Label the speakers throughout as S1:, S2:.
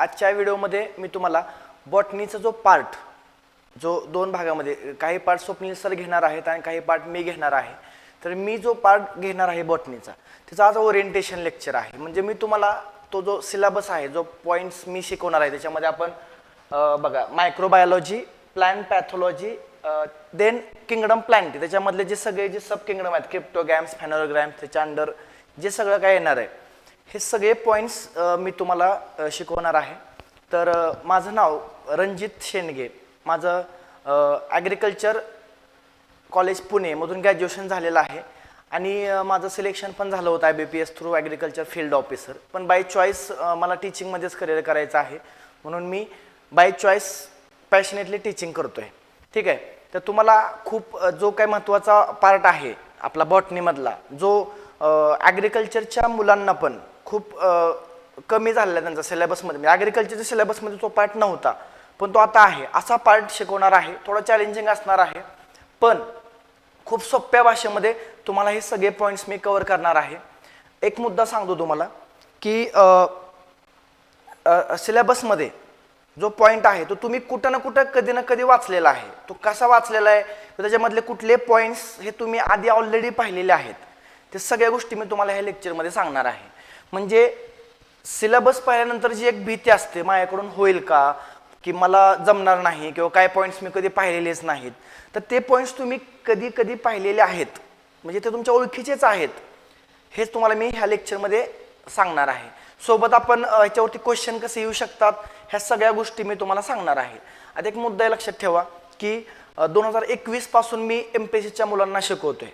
S1: आजच्या व्हिडिओमध्ये मी तुम्हाला बॉटनीचा जो पार्ट जो दोन भागामध्ये काही पार्ट स्वप्नील सर घेणार आहेत आणि काही पार्ट मी घेणार आहे. तर मी जो पार्ट घेणार आहे बॉटनीचा त्याचा आज ओरिएंटेशन लेक्चर आहे. म्हणजे मी तुम्हाला तो जो सिलेबस आहे जो पॉइंट्स मी शिकवणार आहे त्याच्यामध्ये आपण बघा microbiology, plant pathology, then kingdom plant त्याच्यामधले जे सगळे जे सब किंगडम आहेत क्रिप्टोगॅम्स, फेनोग्रॅम्स त्याच्या अंडर जे सगळं काय येणार आहे हे सगळे पॉइंट्स मी तुम्हाला शिकवणार आहे. तर माझं नाव रणजित शेंडगे, माझं ॲग्रिकल्चर कॉलेज पुणे मधून ग्रॅज्युएशन झालेलं आहे आणि माझं सिलेक्शन पण झालं होतं IBPS through agriculture field officer. पण बाय चॉईस मला टीचिंगमध्येच करिअर करायचं आहे म्हणून मी बाय चॉईस पॅशनेटली टीचिंग करतोय. ठीक आहे. तर तुम्हाला खूप जो काही महत्त्वाचा पार्ट आहे आपला बॉटनीमधला जो ॲग्रिकल्चरच्या मुलांना पण खूप कमी झालेला आहे त्यांचा सिलेबसमध्ये, ॲग्रिकल्चरच्या सिलेबसमध्ये तो पार्ट नव्हता पण तो आता आहे असा पार्ट शिकवणार आहे. थोडा चॅलेंजिंग असणार आहे पण खूप सोप्या भाषेमध्ये तुम्हाला हे सगळे पॉईंट्स मी कव्हर करणार आहे. एक मुद्दा सांगतो तुम्हाला की सिलेबसमध्ये जो पॉईंट आहे तो तुम्ही कुठं ना कुठं कधी ना कधी वाचलेला आहे. तो कसा वाचलेला आहे त्याच्यामधले कुठले पॉईंट्स हे तुम्ही आधी ऑलरेडी पाहिलेले आहेत. ते सगळ्या गोष्टी मी तुम्हाला ह्या लेक्चरमध्ये सांगणार आहे. म्हणजे सिलेबस पाहिल्यानंतर जी एक भीती असते माझ्याकडून होईल का की मला जमणार नाही किंवा काय पॉईंट्स मी कधी पाहिलेलेच नाहीत, तर ते पॉईंट्स तुम्ही कधी कधी पाहिलेले आहेत म्हणजे ते तुमच्या ओळखीचेच आहेत हेच तुम्हाला मी ह्या लेक्चरमध्ये सांगणार आहे. सोबत आपण ह्याच्यावरती क्वेश्चन कसे येऊ शकतात ह्या सगळ्या गोष्टी मी तुम्हाला सांगणार आहे. आता एक मुद्दा लक्षात ठेवा की 2021 पासून मी MPSCच्या मुलांना शिकवतोय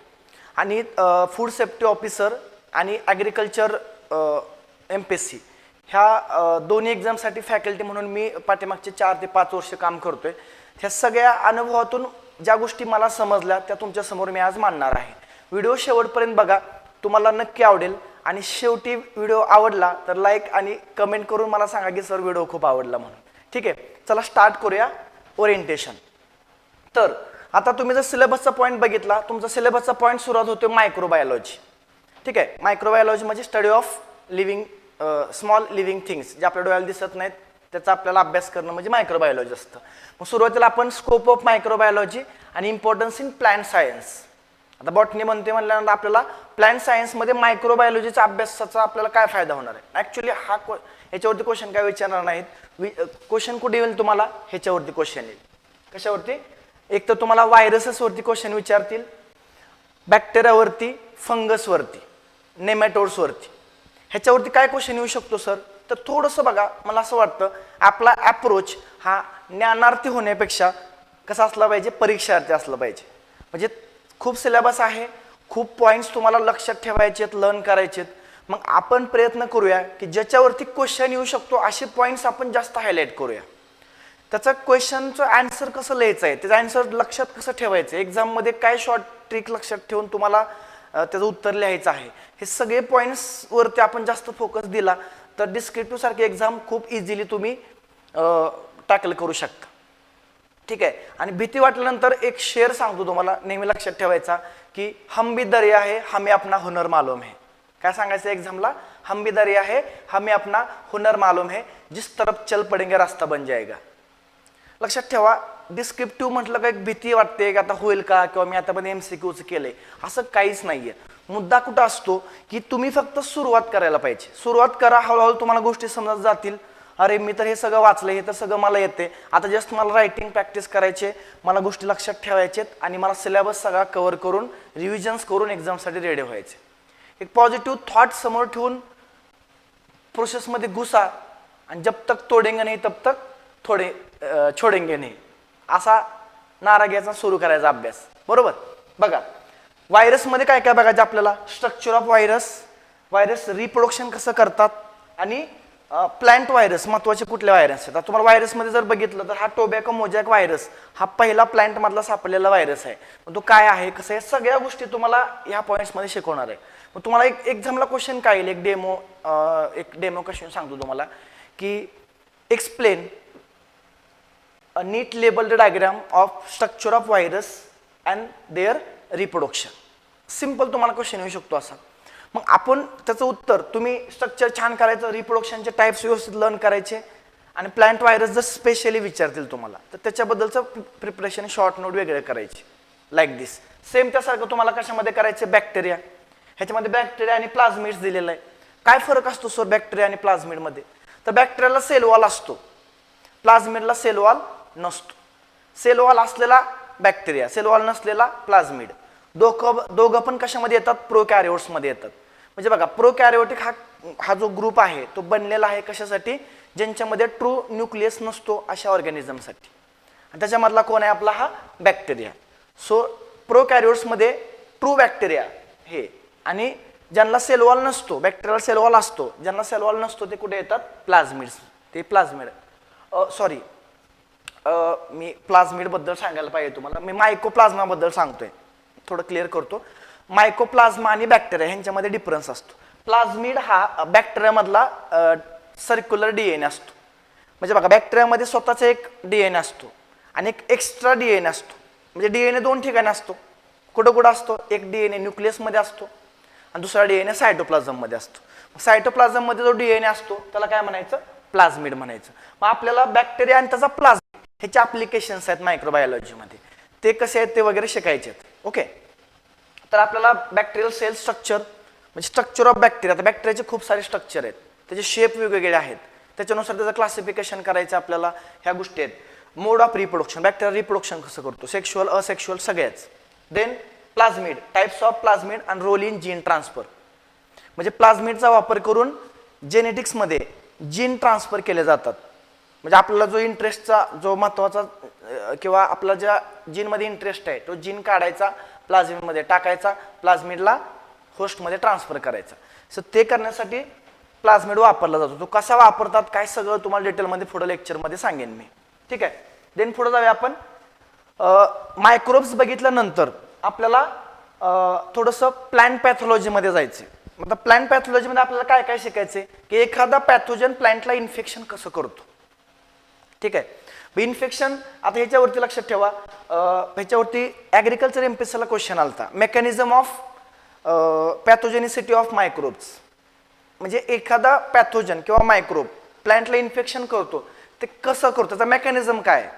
S1: आणि फूड सेफ्टी ऑफिसर आणि ॲग्रिकल्चर MPSC ह्या दोन्ही एक्झामसाठी फॅकल्टी म्हणून मी पाठीमागचे 4 ते 5 वर्ष काम करतोय. ह्या सगळ्या अनुभवातून ज्या गोष्टी मला समजल्या त्या तुमच्यासमोर मी आज मांडणार आहे. व्हिडिओ शेवटपर्यंत बघा, तुम्हाला नक्की आवडेल आणि शेवटी व्हिडिओ आवडला तर लाईक आणि कमेंट करून मला सांगा की सर व्हिडिओ खूप आवडला म्हणून. ठीक आहे, चला स्टार्ट करूया ओरिएंटेशन. तर आता तुम्ही जर सिलेबसचा पॉईंट बघितला, तुमचा सिलेबसचा पॉईंट सुरुवात होतो मायक्रोबायोलॉजी. ठीक आहे, मायक्रोबायोलॉजी म्हणजे study of living small living things जे आपल्या डोळ्याला दिसत नाहीत त्याचा आपल्याला अभ्यास करणं म्हणजे मायक्रोबायोलॉजी असतं. मग सुरुवातीला आपण स्कोप ऑफ मायक्रोबायोलॉजी आणि इम्पॉर्टन्स इन प्लांट सायन्स. आता बॉटनी म्हणते म्हणल्यानंतर आपल्याला प्लांट सायन्समध्ये मायक्रोबायोलॉजीचा अभ्यासाचा आपल्याला काय फायदा होणार आहे. ॲक्च्युली ह्याच्यावरती क्वेश्चन काय विचारणार नाहीत. क्वेश्चन कुठे येईल तुम्हाला ह्याच्यावरती क्वेश्चन येईल. कशावरती? एक तर तुम्हाला व्हायरसेसवरती क्वेश्चन विचारतील, बॅक्टेरियावरती, फंगसवरती, नेमॅटोड्सवरती. ह्याच्यावरती काय क्वेश्चन येऊ शकतो सर, तर थोडंसं बघा मला असं वाटतं आपला अप्रोच हा ज्ञानार्थी होण्यापेक्षा कसा असला पाहिजे, परीक्षार्थी असला पाहिजे. म्हणजे खूप सिलेबस आहे, खूप पॉईंट्स तुम्हाला लक्षात ठेवायचे आहेत, लर्न करायचे आहेत. मग आपण प्रयत्न करूया की ज्याच्यावरती क्वेश्चन येऊ शकतो असे पॉईंट्स आपण जास्त हायलाईट करूया. त्याचं क्वेश्चनचं आन्सर कसं लिहायचं आहे, त्याचं आन्सर लक्षात कसं ठेवायचं, एक्झाममध्ये काय शॉर्ट ट्रिक लक्षात ठेवून तुम्हाला त्याचं उत्तर लिहायचं आहे, हे सगळे पॉईंट्सवरती आपण जास्त फोकस दिला तर डिस्क्रिप्टिव्ह सारखी एक्झाम खूप इझिली तुम्ही टॅकल करू शकता. ठीक आहे. आणि भीती वाटल्यानंतर एक शेर सांगतो तुम्हाला नेहमी लक्षात ठेवायचा की हम भी दरिया है हमें अपना हुनर मालूम है. काय सांगायचं एक्झामला? हम भी दरिया है हमें अपना हुनर मालूम है, जिस तरफ चल पडेंगे रास्ता बन जाएगा. लक्षात ठेवा, डिस्क्रिप्टिव्ह म्हटलं का एक भीती वाटते की आता होईल का किंवा मी आतापर्यंत MCQचं केलंय, असं काहीच नाहीये. मुद्दा कुठं असतो की तुम्ही फक्त सुरुवात करायला पाहिजे. सुरुवात करा, हळूहळू तुम्हाला गोष्टी समजत जातील. अरे मी तर हे सगळं वाचलंय, हे तर सगळं मला येते, आता जस्ट मला रायटिंग प्रॅक्टिस करायचे, मला गोष्टी लक्षात ठेवायचेत आणि मला सिलेबस सगळा कव्हर करून रिव्हिजन्स करून एक्झामसाठी रेडी व्हायचे. एक पॉझिटिव्ह थॉट समोर ठेवून प्रोसेसमध्ये घुसा आणि जब तक तोडेंगे नाही तब तक छोडेंगे नाही असा नारा घ्यायचा, सुरू करायचा अभ्यास. बरोबर. बघा व्हायरसमध्ये काय काय बघायचं आपल्याला, structure of virus, virus reproduction कसं करतात आणि प्लांट व्हायरस महत्वाचे कुठले व्हायरस आहेत. आता तुम्हाला व्हायरसमध्ये जर बघितलं तर हा टोबॅको मोजॅक व्हायरस हा पहिला प्लांट मधला सापडलेला व्हायरस आहे. मग तो काय आहे, कसं आहे, सगळ्या गोष्टी तुम्हाला ह्या पॉईंट्समध्ये शिकवणार आहे. मग तुम्हाला एक एक्झामला क्वेश्चन काय येईल, एक डेमो क्वेश्चन सांगतो तुम्हाला की explain a neat labeled diagram of structure of virus and their reproduction. Simple तुम्हाला क्वेश्चन येऊ शकतो असा. मग आपण त्याचं उत्तर तुम्ही स्ट्रक्चर छान करायचं, रिप्रोडक्शनचे टाइप्स व्यवस्थित लर्न करायचे आणि प्लांट व्हायरस जर स्पेशली विचारतील तुम्हाला तर त्याच्याबद्दलचं प्रिपरेशन शॉर्ट नोट वेगळे करायची लाईक दिस. सेम त्यासारखं तुम्हाला कशामध्ये करायचे बॅक्टेरिया, ह्याच्यामध्ये बॅक्टेरिया आणि प्लाझ्मिड्स दिलेलं आहे. काय फरक असतो सर बॅक्टेरिया आणि प्लाझ्मिडमध्ये? तर बॅक्टेरियाला सेल वॉल असतो, प्लाझ्मिडला सेल वॉल नसतो. सेल वॉल असलेला बॅक्टेरिया, सेल वॉल नसलेला प्लाझ्मिड. दोघं पण कशामध्ये येतात? प्रोकॅरियोट्समध्ये येतात. म्हणजे बघा प्रोकॅरियोटिक हा जो ग्रुप आहे तो बनलेला आहे कशासाठी? ज्यांच्यामध्ये ट्रू न्यूक्लियस नसतो अशा ऑर्गॅनिझमसाठी. आणि त्याच्यामधला कोण आहे आपला? हा बॅक्टेरिया. सो प्रोकॅरियोट्समध्ये ट्रू बॅक्टेरिया हे, आणि ज्यांना सेल वॉल नसतो, बॅक्टेरियल सेल वॉल असतो, ज्यांना सेल वॉल नसतो ते कुठे येतात? प्लाझ्मिड्स. ते प्लाझ्मिड सॉरी मी प्लाझ्मिड बद्दल सांगायला पाहिजे तुम्हाला, मी मायकोप्लाझ्मा बद्दल सांगतोय, थोडं क्लिअर करतो. मायकोप्लाझ्मा आणि बॅक्टेरिया ह्यांच्यामध्ये डिफरन्स असतो. प्लाझ्मिड हा बॅक्टेरियामधला सर्क्युलर डीएनए असतो. म्हणजे बघा बॅक्टेरियामध्ये स्वतःचा एक डीएनए असतो आणि एक एक्स्ट्रा डीएनए असतो. म्हणजे डीएनए दोन ठिकाणी असतो. कुठं कुठं असतो? एक डीएनए न्यूक्लियसमध्ये असतो आणि दुसरा डीएनए सायटोप्लाझममध्ये असतो. सायटोप्लाझममध्ये जो डीएनए असतो त्याला काय म्हणायचं? प्लाझ्मिड म्हणायचं. मग आपल्याला बॅक्टेरिया आणि त्याचा प्लाझ्मिड ह्याचे ॲप्लिकेशन्स आहेत मायक्रोबायोलॉजीमध्ये, ते कसे आहेत ते वगैरे शिकायचे आहेत. ओके, तर आपल्याला बॅक्टेरियल सेल स्ट्रक्चर म्हणजे स्ट्रक्चर ऑफ बॅक्टेरिया, आता बॅक्टेरियाचे खूप सारे स्ट्रक्चर आहेत, त्याचे शेप वेगवेगळे आहेत, त्याच्यानुसार त्याचं क्लासिफिकेशन करायचं आपल्याला. ह्या गोष्टी आहेत. Mode of reproduction, bacteria reproduction कसं करतो? सेक्शुअल, असेक्शुअल सगळ्याच. Then plasmid, types of plasmid and role in gene transfer. म्हणजे प्लाझ्मिडचा वापर करून जेनेटिक्समध्ये जीन ट्रान्सफर केले जातात. म्हणजे आपल्याला जो इंटरेस्टचा, जो महत्त्वाचा किंवा आपला ज्या जीनमध्ये इंटरेस्ट आहे तो जीन काढायचा, प्लाझ्मिडमध्ये टाकायचा, प्लाझ्मिडला होस्टमध्ये ट्रान्सफर करायचा. सो ते करण्यासाठी प्लाझ्मिड वापरला जातो. तो कसा वापरतात काय सगळं तुम्हाला डिटेलमध्ये पुढे लेक्चरमध्ये सांगेन मी. ठीक आहे. देन पुढे जाऊया आपण. मायक्रोब्स बघितल्यानंतर आपल्याला थोडंसं प्लांट पॅथॉलॉजीमध्ये जायचं. आता प्लांट पॅथॉलॉजीमध्ये आपल्याला काय काय शिकायचं की एखादा पॅथोजन प्लांटला इन्फेक्शन कसं करतो. ठीक आहे. इन्फेक्शन आता ह्याच्यावरती लक्षात ठेवा, ह्याच्यावरती ॲग्रिकल्चर एमपीएससीला क्वेश्चन आलता, मेकॅनिझम ऑफ पॅथोजेनिसिटी ऑफ मायक्रोब्स. म्हणजे एखादा पॅथोजन किंवा मायक्रोब प्लांटला इन्फेक्शन करतो ते कसं करतो, त्याचा मेकॅनिझम काय?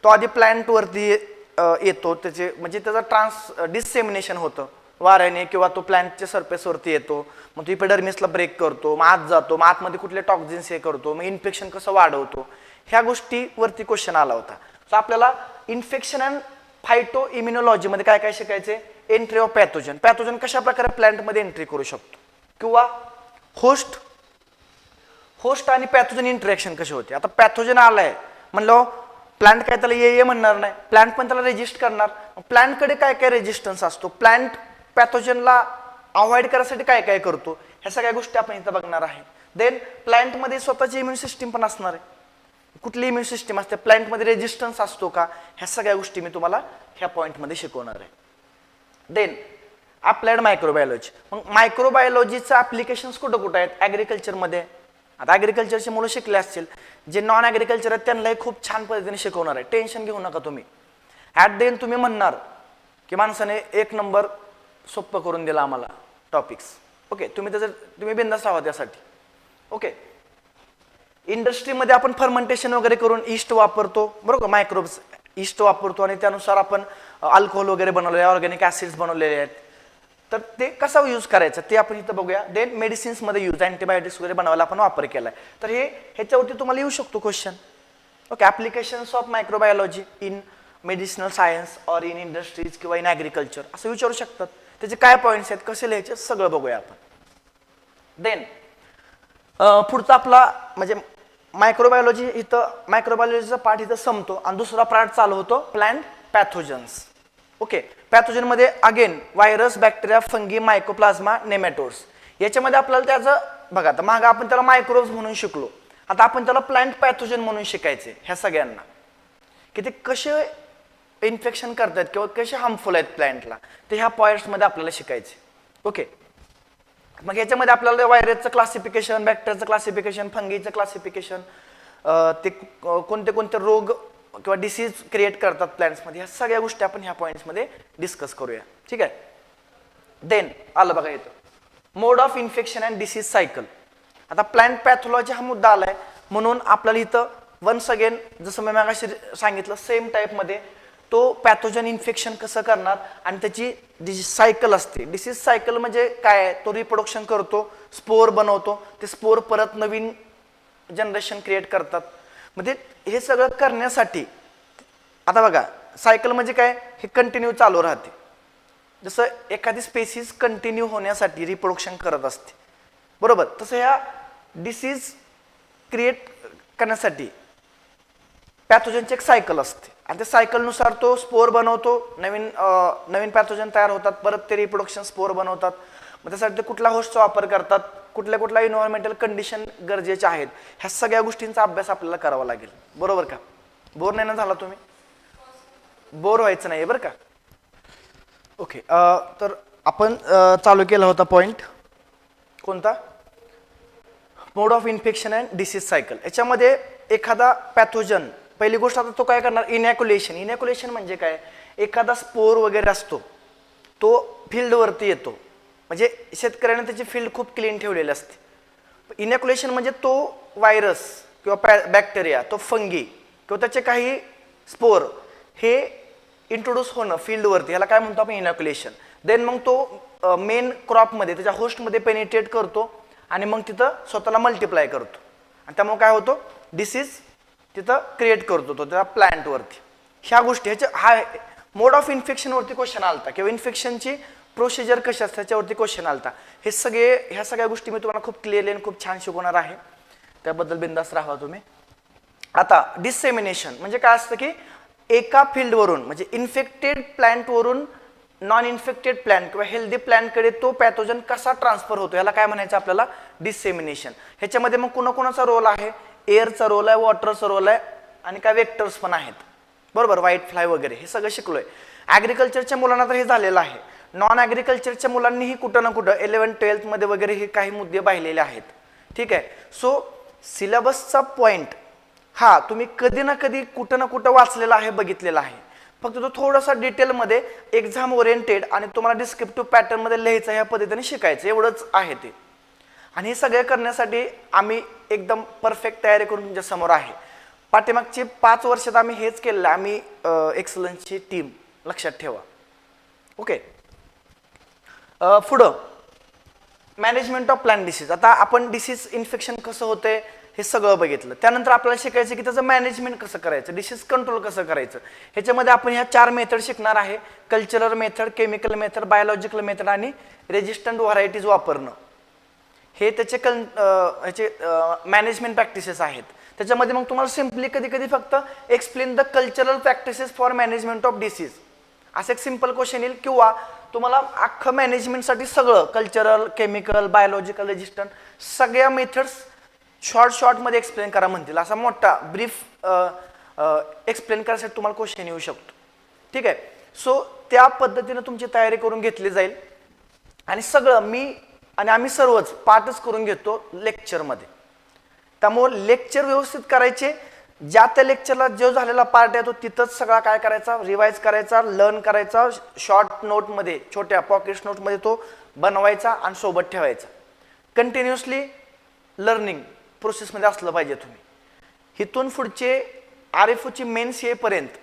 S1: तो आधी प्लांटवरती येतो, त्याचे म्हणजे त्याचा डिसेमिनेशन होतं वाऱ्याने किंवा तो प्लांटच्या सरफेसवरती येतो, मग तो इपिडर्मिसला ब्रेक करतो, मग आत जातो, मग आतमध्ये कुठले टॉक्झिन्स हे करतो, मग इन्फेक्शन कसं वाढवतो, ह्या गोष्टीवरती क्वेश्चन आला होता. सो आपल्याला इन्फेक्शन अँड फायटो इम्युनॉलॉजीमध्ये काय काय शिकायचे? एंट्री ऑफ पॅथोजन, पॅथोजन कशा प्रकारे प्लांटमध्ये एंट्री करू शकतो, किंवा होस्ट आणि पॅथोजन इंटरॅक्शन कशी होते. आता पॅथोजन आलाय म्हणलं प्लांट काय त्याला ये म्हणणार नाही, प्लांट पण त्याला रेजिस्ट करणार. प्लांटकडे काय काय रेजिस्टन्स असतो, प्लांट पॅथोजनला अवॉइड करायसाठी काय काय करतो, ह्या सगळ्या गोष्टी आपण इथं बघणार आहे. देन प्लांटमध्ये स्वतःची इम्युन सिस्टीम पण असणार आहे. कुठली इम्युन सिस्टीम असते, प्लांटमध्ये रेजिस्टन्स असतो का, ह्या सगळ्या गोष्टी मी तुम्हाला ह्या पॉईंटमध्ये शिकवणार आहे. Then applied microbiology. मग मायक्रोबायोलॉजीचं ॲप्लिकेशन्स कुठं कुठं आहेत? ॲग्रिकल्चरमध्ये. आता ॲग्रिकल्चरची मुलं शिकले असतील, जे नॉन ॲग्रिकल्चर आहेत त्यांनाही खूप छान पद्धतीने शिकवणार आहे, टेन्शन घेऊ नका तुम्ही. ॲट द एंड तुम्ही म्हणणार की माणसाने एक नंबर सोपं करून दिला आम्हाला टॉपिक्स. ओके, तुम्ही बिंदास आहात त्यासाठी. ओके, इंडस्ट्रीमध्ये आपण फर्मेंटेशन वगैरे करून ईस्ट वापरतो, बरोबर, मायक्रोब्स ईस्ट वापरतो आणि त्यानुसार आपण अल्कोहोल वगैरे बनवलेले, ऑर्गॅनिक ॲसिड्स बनवलेले आहेत. तर ते कसं यूज करायचं ते आपण इथं बघूया. देन मेडिसिन्समध्ये यूज, अँटीबायोटिक्स वगैरे बनवायला आपण वापर केलाय. तर ह्याच्यावरती तुम्हाला येऊ शकतो question. Okay, applications of microbiology in medicinal science or in industries किंवा इन ॲग्रिकल्चर असं विचारू शकतात. त्याचे काय पॉईंट्स आहेत, कसे लिहायचे, सगळं बघूया आपण. देन पुढचा आपला म्हणजे मायक्रोबायोलॉजी इथं, मायक्रोबायोलॉजीचा पार्ट इथं संपतो आणि दुसरा पार्ट चालू होतो प्लांट पॅथोजन्स. ओके, पॅथोजनमध्ये again virus, bacteria, fungi, mycoplasma, nematodes. याच्यामध्ये आपल्याला त्याचं बघा, आता मागं आपण त्याला मायक्रोब्स म्हणून शिकलो, आता आपण त्याला प्लांट पॅथोजन म्हणून शिकायचे. ह्या सगळ्यांना की ते कसे इन्फेक्शन करतात किंवा कसे हार्मफुल आहेत प्लांटला, ते ह्या पॉईंट्समध्ये आपल्याला शिकायचे. ओके, मग याच्यामध्ये आपल्याला व्हायरसचं क्लासिफिकेशन, बॅक्टेरियाचं क्लासिफिकेशन, फंगीचं क्लासिफिकेशन, ते कोणते कोणते रोग किंवा डिसीज क्रिएट करतात प्लांट्समध्ये, ह्या सगळ्या गोष्टी आपण ह्या पॉईंट्समध्ये डिस्कस करूया. ठीक आहे. देन आलं बघा इथं mode of infection and disease cycle. आता प्लांट पॅथॉलॉजी हा मुद्दा आलाय, म्हणून आपल्याला इथं वन्स अगेन जसं मी मागाशी सांगितलं सेम टाईपमध्ये तो पॅथोजन इन्फेक्शन कसं करणार आणि त्याची डिसीज सायकल असते. डिसीज सायकल म्हणजे काय, तो रिप्रोडक्शन करतो, स्पोर बनवतो, ते स्पोर परत नवीन जनरेशन क्रिएट करतात. म्हणजे हे सगळं करण्यासाठी आता बघा सायकल म्हणजे काय, हे कंटिन्यू चालू राहते. जसं एखादी स्पेसिस कंटिन्यू होण्यासाठी रिप्रोडक्शन करत असते बरोबर, तसं ह्या डिसीज क्रिएट करण्यासाठी पॅथोजनची एक सायकल असते आणि त्या सायकलनुसार तो स्पोर बनवतो, नवीन पॅथोजन तयार होतात, परत ते रिप्रोडक्शन स्पोर बनवतात. मग त्यासाठी ते कुठल्या होस्टचा वापर करतात, कुठल्या इन्व्हायरमेंटल कंडिशन गरजेचे आहेत, ह्या सगळ्या गोष्टींचा अभ्यास आपल्याला करावा लागेल बरोबर का. बोर नाही ना झाला तुम्ही, बोर व्हायचं नाही बरं का. ओके तर आपण चालू केला होता पॉइंट कोणता, mode of infection and disease cycle. याच्यामध्ये एखादा पॅथोजन पहिली गोष्ट आता तो काय करणार, इनॅक्युलेशन. इनॅक्युलेशन म्हणजे काय, एखादा स्पोर वगैरे असतो तो फील्डवरती येतो, म्हणजे शेतकऱ्याने त्याची फील्ड खूप क्लीन ठेवलेली असते. इनॅक्युलेशन म्हणजे तो व्हायरस किंवा बॅक्टेरिया, तो फंगी किंवा त्याचे काही स्पोर हे इंट्रोड्यूस होणं फील्डवरती, याला काय म्हणतो आपण, इनॅक्युलेशन. देन मग तो मेन क्रॉपमध्ये त्याच्या होस्टमध्ये पेनिट्रेट करतो आणि मग तिथं स्वतःला मल्टिप्लाय करतो आणि त्यामुळे काय होतो, डिसीज तिथं क्रिएट करतो तो त्या प्लांटवरती. ह्या गोष्टी ह्याच्या हा मोड ऑफ इन्फेक्शनवरती क्वेश्चन आलता किंवा इन्फेक्शनची प्रोसिजर कशी असते त्याच्यावरती क्वेश्चन आलता. ह्या सगळ्या गोष्टी मी तुम्हाला खूप क्लिअरली आणि खूप छान शिकवणार आहे, त्याबद्दल बिंदास राहा तुम्ही. आता डिसेमिनेशन म्हणजे काय असतं की एका फील्डवरून म्हणजे इन्फेक्टेड प्लांटवरून नॉन इन्फेक्टेड प्लांट किंवा हेल्दी प्लांटकडे तो पॅथोजन कसा ट्रान्सफर होतो, याला काय म्हणायचं आपल्याला, डिसेमिनेशन. ह्याच्यामध्ये मग कोणाकोणाचा रोल आहे, एअरचा रोल आहे, वॉटरचा रोल आहे आणि काय वेक्टर्स पण आहेत बरोबर, व्हाईट फ्लाय वगैरे, हे सगळं शिकलोय. ॲग्रिकल्चरच्या मुलांना तर हे झालेलं आहे. नॉन ॲग्रिकल्चरच्या मुलांनीही कुठं ना कुठं 11th-12th मध्ये वगैरे हे काही मुद्दे पाहिलेले आहेत. ठीक आहे. सो सिलेबसचा पॉइंट हा तुम्ही कधी ना कधी कुठं ना कुठं वाचलेला आहे, बघितलेला आहे, फक्त तो थोडासा डिटेलमध्ये एक्झाम ओरिएंटेड आणि तुम्हाला डिस्क्रिप्टिव्ह पॅटर्नमध्ये लिहायचं ह्या पद्धतीने शिकायचं, एवढंच आहे ते. आणि हे सगळं करण्यासाठी आम्ही एकदम परफेक्ट तयारी करून तुमच्या समोर आहे. पाठीमागची 5 वर्षात आम्ही हेच केलेलं, आम्ही एक्सलन्सची टीम, लक्षात ठेवा. ओके. पुढं मॅनेजमेंट ऑफ प्लांट डिसीज. आता आपण डिसीज इन्फेक्शन कसं होते हे सगळं बघितलं, त्यानंतर आपल्याला शिकायचं की त्याचं मॅनेजमेंट कसं करायचं, डिसीज कंट्रोल कसं करायचं. ह्याच्यामध्ये आपण ह्या 4 मेथड शिकणार आहे, cultural method, chemical method, biological method आणि रेजिस्टंट व्हरायटीज वापरणं. हे त्याचे मॅनेजमेंट प्रॅक्टिसेस आहेत. त्याच्यामध्ये मग तुम्हाला सिम्पली कधी कधी फक्त explain the cultural practices for management of disease असं एक सिम्पल क्वेश्चन येईल, किंवा तुम्हाला अख्खं मॅनेजमेंटसाठी सगळं कल्चरल, केमिकल, बायोलॉजिकल, रेजिस्टंट सगळ्या मेथड्स शॉर्टमध्ये एक्सप्लेन करा म्हणतील, असा मोठा ब्रीफ एक्सप्लेन करायसाठी तुम्हाला क्वेश्चन येऊ शकतो. ठीक आहे. सो त्या पद्धतीने तुमची तयारी करून घेतली जाईल आणि सगळं मी आणि आम्ही सर्वच पाठच करून घेतो लेक्चरमध्ये. त्यामुळे लेक्चर व्यवस्थित करायचे, ज्या त्या लेक्चरला जो झालेला पार्ट आहे तो तिथंच सगळा काय करायचा, रिवाइज करायचा, लर्न करायचा, शॉर्ट नोटमध्ये, छोट्या पॉकेट नोटमध्ये तो बनवायचा आणि सोबत ठेवायचा. कंटिन्युअसली लर्निंग प्रोसेसमध्ये असलं पाहिजे तुम्ही. इथून पुढचे RFOची मेन्स येईपर्यंत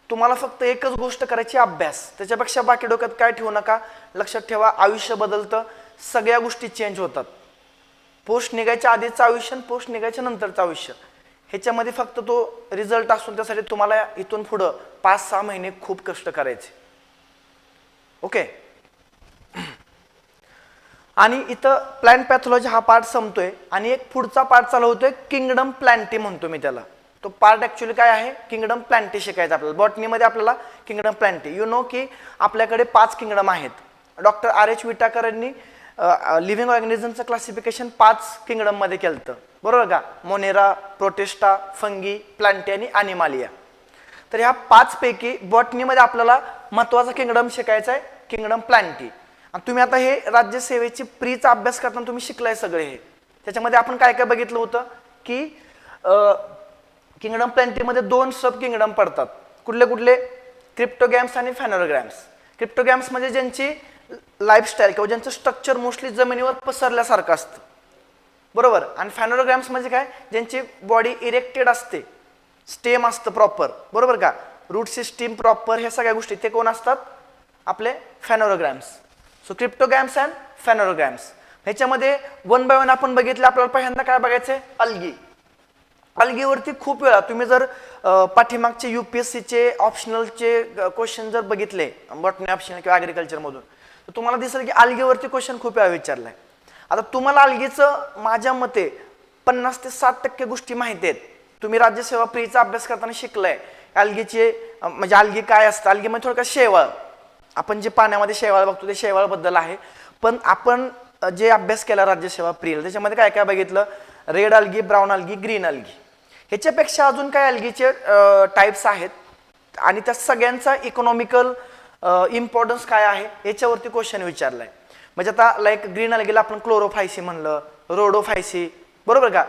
S1: तुम्हाला फक्त एकच गोष्ट करायची, अभ्यास. त्याच्यापेक्षा बाकी डोक्यात काय ठेवू नका. लक्षात ठेवा, आयुष्य बदलतं, सगळ्या गोष्टी चेंज होतात. पोस्ट निघायच्या आधीचं आयुष्य, पोस्ट निघायच्या नंतरचं आयुष्य, ह्याच्यामध्ये फक्त तो रिझल्ट असून त्यासाठी तुम्हाला इथून पुढं 5-6 महिने खूप कष्ट करायचे. ओके. आणि इथं प्लांट पॅथॉलॉजी हा पार्ट संपतोय आणि एक पुढचा पार्ट चालू होतोय, किंगडम प्लांटी म्हणतो मी त्याला. तो पार्ट ऍक्च्युअली काय आहे, किंगडम प्लांटी शिकायचा आपल्याला. बॉटनीमध्ये आपल्याला किंगडम प्लांटी, यू नो की आपल्याकडे 5 किंगडम आहेत. Doctor R.H. विटाकर यांनी लिव्हिंग ऑर्गॅनिझमचं क्लासिफिकेशन 5 किंगडम मध्ये केलं, बरोबर का. मोनेरा, प्रोटेस्टा, फंगी, प्लांटी आणि अॅनिमालिया. तर ह्या 5 पैकी बॉटनीमध्ये आपल्याला महत्त्वाचा किंगडम शिकायचा आहे, किंगडम प्लांटी. आणि तुम्ही आता हे राज्यसेवेची प्रीचा अभ्यास करताना तुम्ही शिकलाय सगळे हे. त्याच्यामध्ये आपण काय काय बघितलं होतं की किंगडम प्लांटीमध्ये 2 सब किंगडम पडतात. कुठले कुठले, क्रिप्टोगॅम्स आणि फॅनोरोग्रॅम्स. क्रिप्टोगॅम्स म्हणजे ज्यांची लाईफस्टाईल किंवा ज्यांचं स्ट्रक्चर मोस्टली जमिनीवर पसरल्यासारखं असतं, बरोबर. आणि फॅनोरोग्राम्स म्हणजे काय, ज्यांची बॉडी इरेक्टेड असते, स्टेम असतं प्रॉपर, बरोबर का, रूट सिस्टीम प्रॉपर, ह्या सगळ्या गोष्टी ते कोण असतात, आपले फॅनोरोग्राम्स. So क्रिप्टोग्राम्स and फॅनोरोग्राम्स. ह्याच्यामध्ये वन बाय वन आपण बघितलं. आपल्याला पहिल्यांदा काय बघायचंय, अल्गी. अल्गीवरती खूप वेळा तुम्ही जर पाठीमागचे UPSCचे ऑप्शनलचे क्वेश्चन जर बघितले, बॉटनी ऑप्शनल किंवा ॲग्रिकल्चर मधून, तर तुम्हाला दिसेल की अल्गीवरती क्वेश्चन खूप वेळा विचारलाय. आता तुम्हाला अल्गीचं माझ्या मते 50 ते 60% गोष्टी माहिती आहेत. तुम्ही राज्यसेवा प्रीचा अभ्यास करताना शिकलाय अल्गीचे, म्हणजे अल्गी काय असतं. अल्गी म्हणजे थोडक्यात शेवाळ, आपण जे पाण्यामध्ये शेवाळ बघतो ते शेवाळबद्दल आहे. पण आपण जे अभ्यास केला राज्यसेवा प्री, त्याच्यामध्ये काय काय बघितलं, red algae, brown algae, green algae. ह्याच्यापेक्षा अजून काय अल्गीचे टाइप्स आहेत आणि त्या सगळ्यांचा इकॉनॉमिकल इम्पॉर्टन्स काय आहे याच्यावरती क्वेश्चन विचारलाय. म्हणजे आता लाईक ग्रीन अल्गीला आपण क्लोरोफायसी म्हणलं, रोडोफायसी, बरोबर का.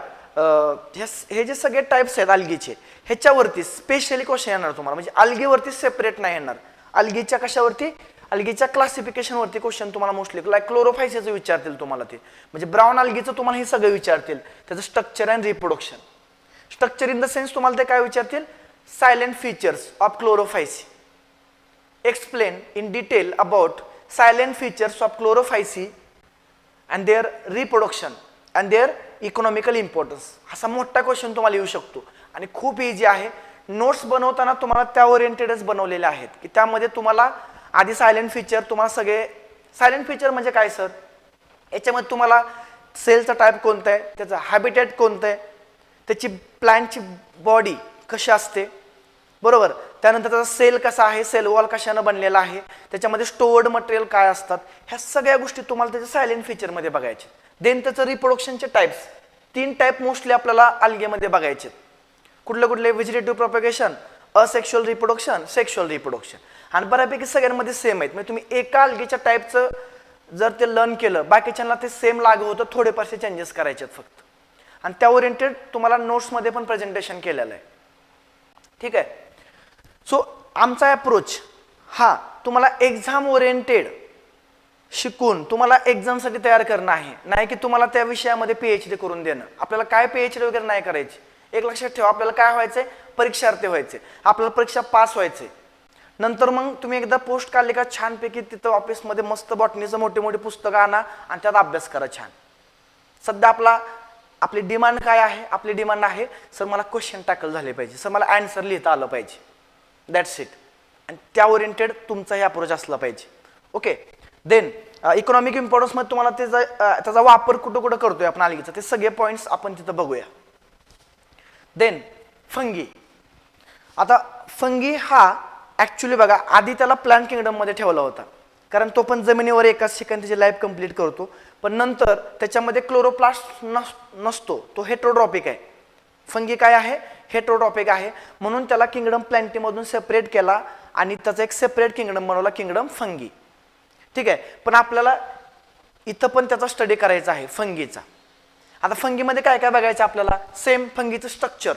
S1: हे जे सगळे टाइप्स आहेत अल्गीचे, ह्याच्यावरती स्पेशली क्वेश्चन येणार तुम्हाला. म्हणजे अल्गीवरती सेपरेट नाही येणार. अल्गीच्या कशावरती, अल्गीच्या क्लासिफिकेशन वरती क्वेश्चन तुम्हाला मोस्टली, लाईक क्लोरोफायसीचं विचारतील तुम्हाला ते. म्हणजे ब्राऊन अल्गीचं तुम्हाला हे सगळं विचारतील, त्याचं structure and reproduction. Structure in the sense तुम्हाला ते काय विचारतील, salient features of Chlorophyceae, explain in detail about salient features of Chlorophyceae and their reproduction and their economical importance. असा मोठा क्वेश्चन तुम्हाला येऊ शकतो आणि खूप इझी आहे. नोट्स बनवताना तुम्हाला त्या ओरिएंटेडच बनवलेले आहेत की त्यामध्ये तुम्हाला आधी सायलेंट फीचर, तुम्हाला सगळे सायलेंट फीचर म्हणजे काय सर, याच्यामध्ये तुम्हाला सेलचा टाईप कोणता आहे, त्याचा हॅबिटेट कोणतं आहे, त्याची प्लांटची बॉडी कशी असते, बरोबर, त्यानंतर त्याचा सेल कसा आहे, सेल वॉल कशानं बनलेला आहे, त्याच्यामध्ये स्टोअर्ड मटेरियल काय असतात, ह्या सगळ्या गोष्टी तुम्हाला त्याच्या सायलेंट फीचरमध्ये बघायचे. देन त्याचं रिप्रोडक्शनचे टाइप्स, 3 टाइप मोस्टली आपल्याला अल्गेमध्ये बघायचे. कुठले कुठले, vegetative propagation, asexual reproduction, sexual reproduction. आणि बऱ्यापैकी सगळ्यांमध्ये सेम आहेत. म्हणजे तुम्ही एका अल्गीच्या टाईपचं जर ते लर्न केलं, बाकीच्यांना ते सेम लागू होतं, थोडेफारसे चेंजेस करायचे आहेत फक्त. आणि त्या ओरिएंटेड तुम्हाला नोट्समध्ये पण प्रेझेंटेशन केलेलं आहे. ठीक आहे. सो आमचा अप्रोच हा तुम्हाला एक्झाम ओरिएंटेड शिकून तुम्हाला एक्झामसाठी तयार करणं आहे, नाही की तुम्हाला त्या विषयामध्ये PhD करून देणं. आपल्याला काय PhD वगैरे नाही करायची. एक लक्षात ठेवा, आपल्याला काय व्हायचंय, परीक्षार्थी व्हायचे, आपल्याला परीक्षा पास व्हायचे. नंतर मग तुम्ही एकदा पोस्ट काढली का छानपैकी तिथं ऑफिसमध्ये मस्त बॉटनीचं मोठी मोठी पुस्तकं आणा आणि त्यात अभ्यास करा छान. सध्या आपली डिमांड काय आहे, आपली डिमांड आहे सर मला क्वेश्चन टॅकल झाले पाहिजे, सर मला आन्सर लिहिता आलं पाहिजे, दॅट्स इट. आणि त्या ओरिएंटेड तुमचा हे अप्रोच असला पाहिजे. ओके. देन इकॉनॉमिक इम्पॉर्टन्समध्ये तुम्हाला त्याचा वापर कुठं कुठं करतोय आपण अल्गीचा, ते सगळे पॉईंट्स आपण तिथं बघूया. Then fungi. आता फंगी हा ऍक्च्युली बघा, आधी त्याला प्लांट किंगडम मध्ये ठेवला होता, कारण तो पण जमिनीवर एकाच ठिकाणी त्याची लाईफ कंप्लीट करतो. पण नंतर त्याच्यामध्ये क्लोरोप्लास्ट नसतो, तो हेट्रोट्रॉपिक आहे. फंगी काय आहे, हेट्रोट्रॉपिक आहे, म्हणून त्याला किंगडम प्लांटीमधून सेपरेट केला आणि त्याचा एक सेपरेट किंगडम बनवला, किंगडम फंगी. ठीक आहे. पण आपल्याला इथं पण त्याचा स्टडी करायचा आहे फंगीचा. आता फंगीमध्ये काय काय बघायचं आपल्याला, सेम फंगीचं स्ट्रक्चर.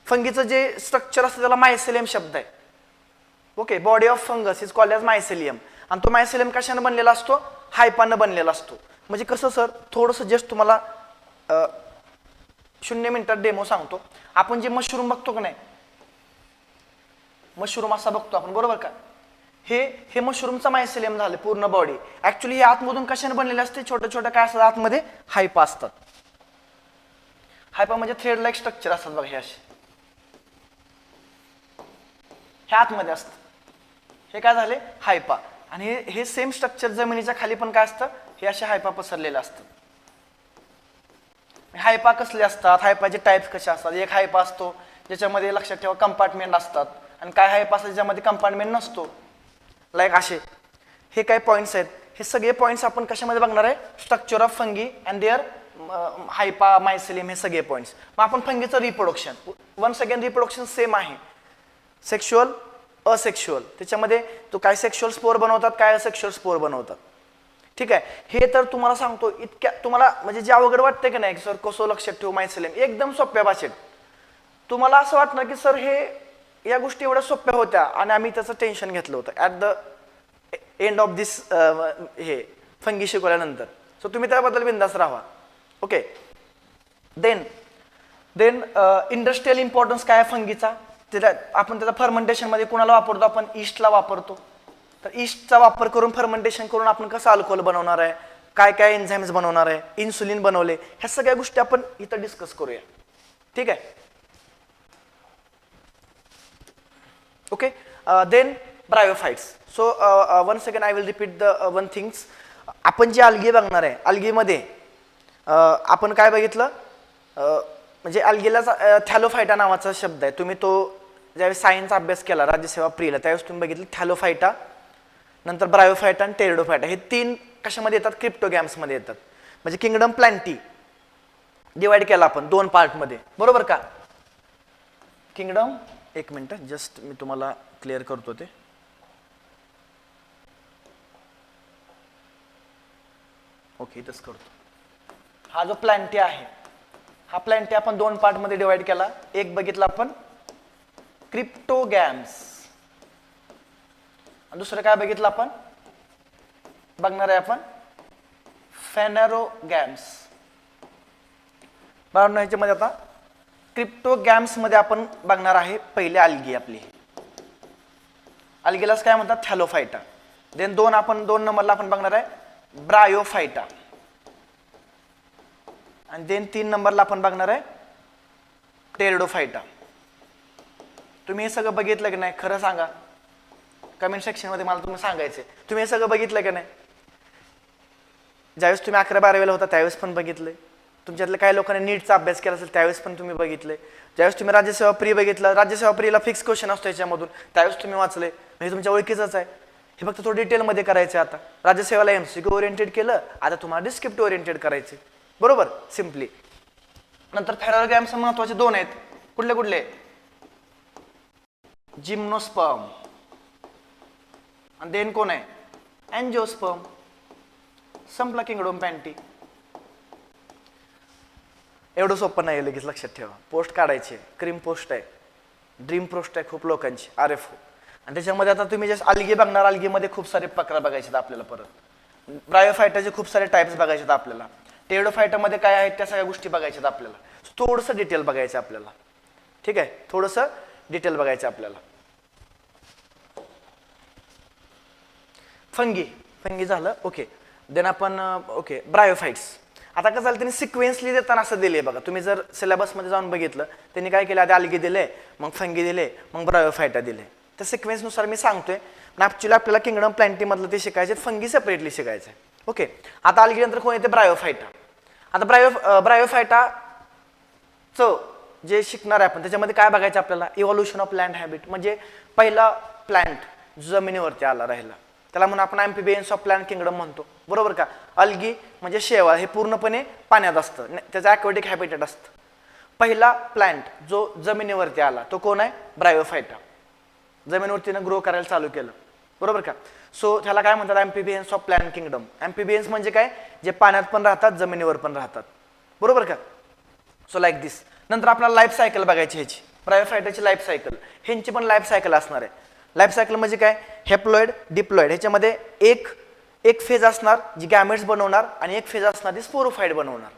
S1: फंगीचं जे स्ट्रक्चर असतं त्याला मायसेलियम शब्द आहे. Okay. Body of fungus is called as mycelium. आणि तो मायसेलियम कशाने बनलेला असतो, हायपानं बनलेला असतो. म्हणजे कसं सर, थोडंसं जस्ट तुम्हाला 0 मिनिटात डेमो सांगतो. आपण जे मशरूम बघतो का नाही, मशरूम असा बघतो आपण, बरोबर का, हे मशरूमचा मायसेलियम झालं पूर्ण बॉडी. ऍक्च्युली हे आतमधून कशाने बनलेले असते, छोट्या छोट्या काय असतात आतमध्ये, हायपा असतात. हायपा म्हणजे थ्रेड लाईक स्ट्रक्चर असतात बघा, हे असे हे आतमध्ये असतं. हे काय झाले, हायपा. आणि हे सेम स्ट्रक्चर जमिनीच्या खाली पण काय असतं, हे असे हायपा पसरलेले असतात. हायपा कसले असतात, हायपाचे टाइप्स कसे असतात. एक हायपा असतो ज्याच्यामध्ये लक्षात ठेवा कंपार्टमेंट असतात, आणि काय हायपा असतात ज्याच्यामध्ये कंपार्टमेंट नसतो, लाईक असे. हे काय पॉईंट्स आहेत, हे सगळे पॉईंट्स आपण कशामध्ये बघणार आहे, structure of fungi and their hyphae, mycelium, हे सगळे पॉईंट्स. मग आपण फंगीचं reproduction, once again reproduction same आहे, सेक्शुअल, असेक्शुअल. त्याच्यामध्ये तो काय सेक्शुअल स्पोर बनवतात, काय असेक्शुअल स्पोर बनवतात. ठीक आहे. हे तर तुम्हाला सांगतो इतक्या, तुम्हाला म्हणजे जे अवघड वाटते की नाही सर कसं लक्षात ठेवू मायसेलियम, एकदम सोप्या भाषेत. तुम्हाला असं वाटणार की सर हे या गोष्टी एवढ्या सोप्या होत्या आणि आम्ही त्याचं टेन्शन घेतलं होतं at the end of this हे फंगी शिकवल्यानंतर. सो तुम्ही त्याबद्दल बिंदास राहा. Okay. Then then industrial importance काय आहे फंगीचा, आपण त्याचा फर्मेंटेशन मध्ये कोणाला वापरतो, आपण ईस्टला वापरतो. तर ईस्टचा वापर करून फर्मेंटेशन करून आपण कसं अल्कोहोल बनवणार आहे, काय काय एन्झाइम्स बनवणार आहे, इन्सुलिन बनवले, ह्या सगळ्या गोष्टी आपण इथं डिस्कस करूया. ठीक आहे. Okay. Then bryophytes. So one second I will repeat the one things. आपण जे अल्गी बघणार आहे, अल्गीमध्ये आपण काय बघितलं, म्हणजे अल्गीला थॅलोफायटा नावाचा शब्द आहे. तुम्ही तो ज्यावेळेस सायन्सचा अभ्यास केला राज्यसेवा प्रीला त्यावेळेस तुम्ही बघितलं थॅलोफायटा, नंतर ब्रायोफायटा आणि टेरिडोफायटा, हे तीन कशामध्ये येतात, क्रिप्टोगॅम्समध्ये येतात. म्हणजे किंगडम प्लॅन्टी डिवाइड केला आपण दोन पार्टमध्ये, बरोबर का. किंगडम, एक मिनिट जस्ट मी तुम्हाला क्लिअर करतो ते. ओके, इथंच करतो. हा जो प्लॅन्टी आहे, हा प्लॅन्टी आपण दोन पार्टमध्ये डिवाइड केला. एक बघितला आपण क्रिप्टोगॅम्स, आणि दुसरं काय बघितलं आपण, बघणार आहे आपण फेनेरोगॅम्स. बरोबर, ह्याच्यामध्ये आता क्रिप्टोगॅम्स मध्ये आपण बघणार आहे पहिले अल्गी. आपली अल्गीलाच काय म्हणतात, थॅलोफायटा. देन दोन नंबरला आपण बघणार आहे ब्रायोफायटा, आणि देन 3 नंबरला आपण बघणार आहे टेरिडोफायटा. तुम्ही हे सगळं बघितलं की नाही, खरं सांगा कमेंट सेक्शन मध्ये, मला तुम्ही सांगायचे तुम्ही हे सगळं बघितलं की नाही. ज्यावेळेस तुम्ही 11-12 होता त्यावेळेस पण बघितले, तुमच्यातले काही लोकांनी नीटचा अभ्यास केला असेल त्यावेळेस पण तुम्ही बघितले, ज्यावेळेस तुम्ही राज्यसेवा प्री बघितलं, राज्यसेवा प्रीला फिक्स क्वेश्चन असतो याच्यामधून, त्यावेळेस तुम्ही वाचले, म्हणजे तुमच्या ओळखीचंच आहे. हे फक्त थोडं डिटेलमध्ये करायचं. आता राज्यसेवाला एमसीक्यू ओरिएंटेड केलं, आता तुम्हाला डिस्क्रिप्टिव्ह ओरिएंटेड करायचे, बरोबर, सिम्पली. नंतर फेनेरोगॅम्स महत्वाचे 2 आहेत. कुठले कुठले, जिम्नोस्पर्म, आणि देन कोण आहे, अँजिओस्पर्म. संपला किंगडम प्लॅन्टी. एवढं सोपं नाही, लगेच लक्षात ठेवा. पोस्ट काढायची, क्रीम पोस्ट आहे, ड्रीम पोस्ट आहे खूप लोकांची, RFO. आणि त्याच्यामध्ये आता तुम्ही जस्ट अल्गी बघणार, अल्गीमध्ये खूप सारे प्रकार बघायचे आपल्याला. परत ब्रायोफायटाचे खूप सारे टाइप्स बघायचे आपल्याला. टेरिडोफायटामध्ये काय आहेत त्या सगळ्या गोष्टी बघायच्यात आपल्याला. थोडंसं डिटेल बघायचं आपल्याला. ठीक आहे, थोडंसं डिटेल बघायचं आपल्याला. फंगी झालं. ओके, देन आपण ओके ब्रायोफाइट्स. आता कसं झालं, त्यांनी सिक्वेन्सली देताना असं दिले बघा. तुम्ही जर सिलेबसमध्ये जाऊन बघितलं, त्यांनी काय केलं, आधी अल्गी दिले, मग फंगी दिले, मग ब्रायोफायटा दिले. त्या सिक्वेन्सनुसार मी सांगतोय. पण ऍक्च्युली आपल्याला किंगडम प्लॅन्टी मधलं ते शिकायचे, फंगी सेपरेटली शिकायचं. ओके, आता अल्गी नंतर कोण येते, ब्रायोफायटा. आता ब्रायोफायटाचं जे शिकणार आहे आपण, त्याच्यामध्ये काय बघायचं आपल्याला, इव्हॉल्युशन ऑफ लँड हॅबिट. म्हणजे पहिला प्लांट जमिनीवरती आला राहिला, त्याला म्हणून आपण अँफिबियन्स ऑफ प्लांट किंगडम म्हणतो, बरोबर का. अल्गी म्हणजे शेवाळ, हे पूर्णपणे पाण्यात असतं, त्याचं ॲक्वेटिक हॅबिटेट असतं. पहिला प्लांट जो जमिनीवरती आला तो कोण आहे, ब्रायोफायटा. जमिनीवरतीनं ग्रो करायला चालू केलं, बरोबर का. सो त्याला काय म्हणतात, अँफिबियन्स ऑफ प्लांट किंगडम. अँफिबियन्स म्हणजे काय, जे पाण्यात पण राहतात, जमिनीवर पण राहतात, बरोबर का. सो लाईक दिस. नंतर आपल्याला लाईफ सायकल बघायची ह्याची, ब्रायोफायटाची लाईफ सायकल. ह्यांची पण लाईफ सायकल असणार आहे. लाईफ सायकल म्हणजे काय, हेप्लॉइड, डिप्लॉइड. ह्याच्यामध्ये एक फेज असणार जी गॅमेट्स बनवणार, आणि एक फेज असणार जी स्पोरोफाइट बनवणार.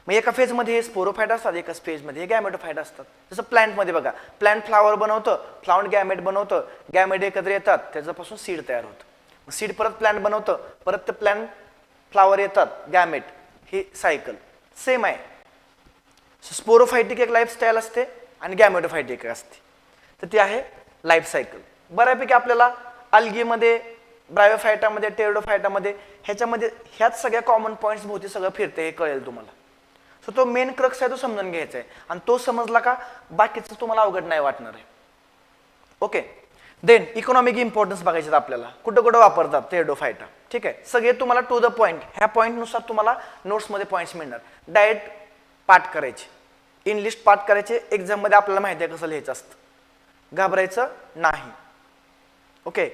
S1: मग एका फेजमध्ये हे स्पोरोफाइट असतात, एकाच फेजमध्ये हे गॅमेटोफाइट असतात. जसं प्लांटमध्ये बघा, प्लांट फ्लावर बनवतं, फ्लावर गॅमेट बनवतं, गॅमेट एकत्र येतात, त्याच्यापासून सीड तयार होतं. सीड परत प्लांट बनवतं, परत ते प्लांट फ्लावर येतात, गॅमेट. ही सायकल सेम आहे. स्पोरोफायटिक एक लाईफस्टाईल असते आणि गॅमेटोफायटिक असते, तर ती आहे लाईफ सायकल. बऱ्यापैकी आपल्याला अल्गीमध्ये, ब्रायोफायटामध्ये, टेरिडोफायटामध्ये ह्याच्यामध्ये ह्याच सगळ्या कॉमन पॉईंट्स भोवती सगळं फिरते, हे कळेल तुम्हाला. सो तो मेन क्रक्स आहे, तो समजून घ्यायचा आहे, आणि तो समजला का बाकीचं तुम्हाला अवघड नाही वाटणार आहे. ओके, देन इकॉनॉमिक इम्पॉर्टन्स बघायचे आपल्याला, कुठं कुठं वापरतात टेरिडोफायटा. ठीक आहे, सगळे तुम्हाला टू द पॉईंट, ह्या पॉईंटनुसार तुम्हाला नोट्समध्ये पॉईंट्स मिळणार. डायरेक्ट पाठ करायचे, इन लिस्ट पाठ करायचे. एक्झाममध्ये आपल्याला माहिती आहे कसं लिहायचं असतं, घाबरायचं नाही. ओके,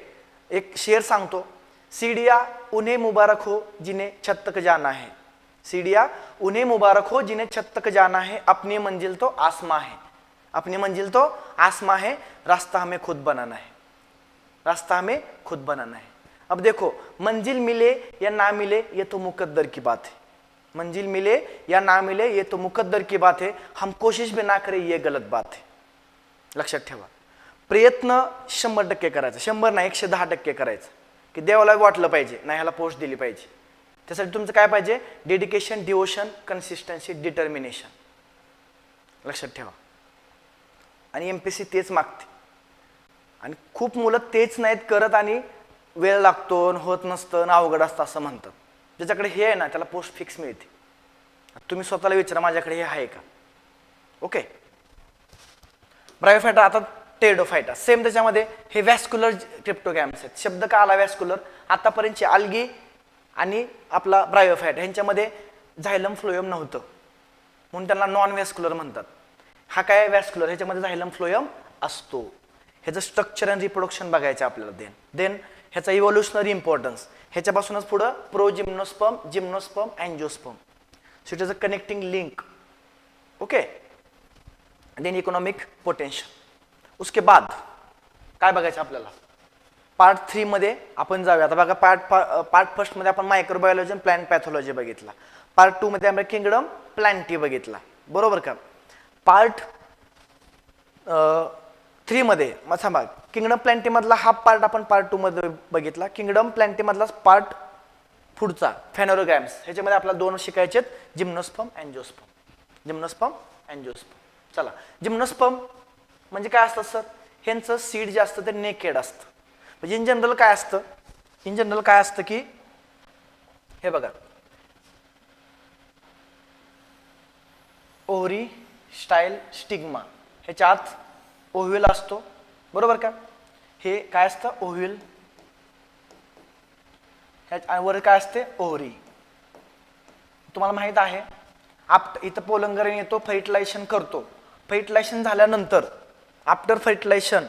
S1: एक शेर सांगतो, सीढ़िया उन्हें मुबारक हो जिन्हें छत तक जाना है, सीढ़िया उन्हें मुबारक हो जिन्हें छत तक जाना है, अपनी मंजिल तो आसमां है, अपनी मंजिल तो आसमां है, रास्ता हमें खुद बनाना है, रास्ता हमें खुद बनाना है. अब देखो, मंजिल मिले या ना मिले ये तो मुकद्दर की बात है, मंजिल मिले या ना मिले ये तो मुकद्दर की बात है, हम कोशिश भी ना करें ये गलत बात है. लक्षात ठेवा. प्रयत्न 100% करायचा, 100 नाही 110% करायचं, की देवाला वाटलं पाहिजे नाही ह्याला पोस्ट दिली पाहिजे. त्यासाठी तुमचं काय पाहिजे? Dedication, devotion, consistency, determination. लक्षात ठेवा. आणि एमपीसी तेच मागते. आणि खूप मुलं तेच नाहीत करत आणि वेळ लागतो, होत नसतं, अवघड असतं असं म्हणतात. ज्याच्याकडे हे आहे ना त्याला पोस्ट फिक्स मिळते. तुम्ही स्वतःला विचारा माझ्याकडे हे आहे का? ओके. ब्रायोफायटा, आता टेरिडोफायटा सेम. त्याच्यामध्ये हे व्हॅस्क्युलर क्रिप्टोगॅम्स आहेत. शब्द का आला व्हॅस्क्युलर? आतापर्यंतची आल्गी आणि आपला ब्रायोफायटा ह्यांच्यामध्ये झायलम फ्लोएम नव्हतं म्हणून त्यांना नॉन व्हॅस्क्युलर म्हणतात. हा काय व्हॅस्क्युलर, ह्याच्यामध्ये झायलम फ्लोएम असतो. ह्याचं स्ट्रक्चर अँड रिप्रोडक्शन बघायचं आपल्याला. देन ह्याचा इव्होल्युशनरी इम्पॉर्टन्स, ह्याच्यापासूनच पुढं progymnosperm, gymnosperm, angiosperm. So it is a connecting link. Okay. Then economic potential. उसके बाद काय बघायचं आपल्याला? पार्ट 3 मध्ये आपण जाऊया. आता बघा पार्ट फर्स्ट मध्ये आपण मायक्रोबायोलॉजी आणि प्लांट पॅथॉलॉजी बघितला. पार्ट 2 मध्ये आपण किंगडम प्लांटी बघितला. बरोबर का? पार्ट 3 मध्ये मग थांबा, किंगडम प्लांटी मधला हा पार्ट आपण पार्ट 2 मध्ये बघितला. किंगडम प्लांटी मधला पार्ट पुढचा फेनोरोगॅम्स, ह्याच्यामध्ये आपल्याला 2 शिकायचे, जिम्नोस्पर्म, अँजिओस्पर्म. Gymnosperm, angiosperm. चला, जिम्नोस्पर्म म्हणजे काय असतं सर? ह्यांचं सीड जे असतं ते नेकेड असतं. म्हणजे इन जनरल काय असतं? इन जनरल काय असतं की हे बघा, ओव्हरी, स्टाईल, स्टिग्मा, ह्याच्या आत ओव्ह्यूल असतो. बरोबर का? हे काय असतं? ओव्ह्यूल. वर काय असते? ओव्हरी. तुम्हाला माहित आहे इथं पोलंगरण येतो, फर्टिलायझेशन करतो. फर्टिलायझेशन झाल्यानंतर आफ्टर फर्टिलायझेशन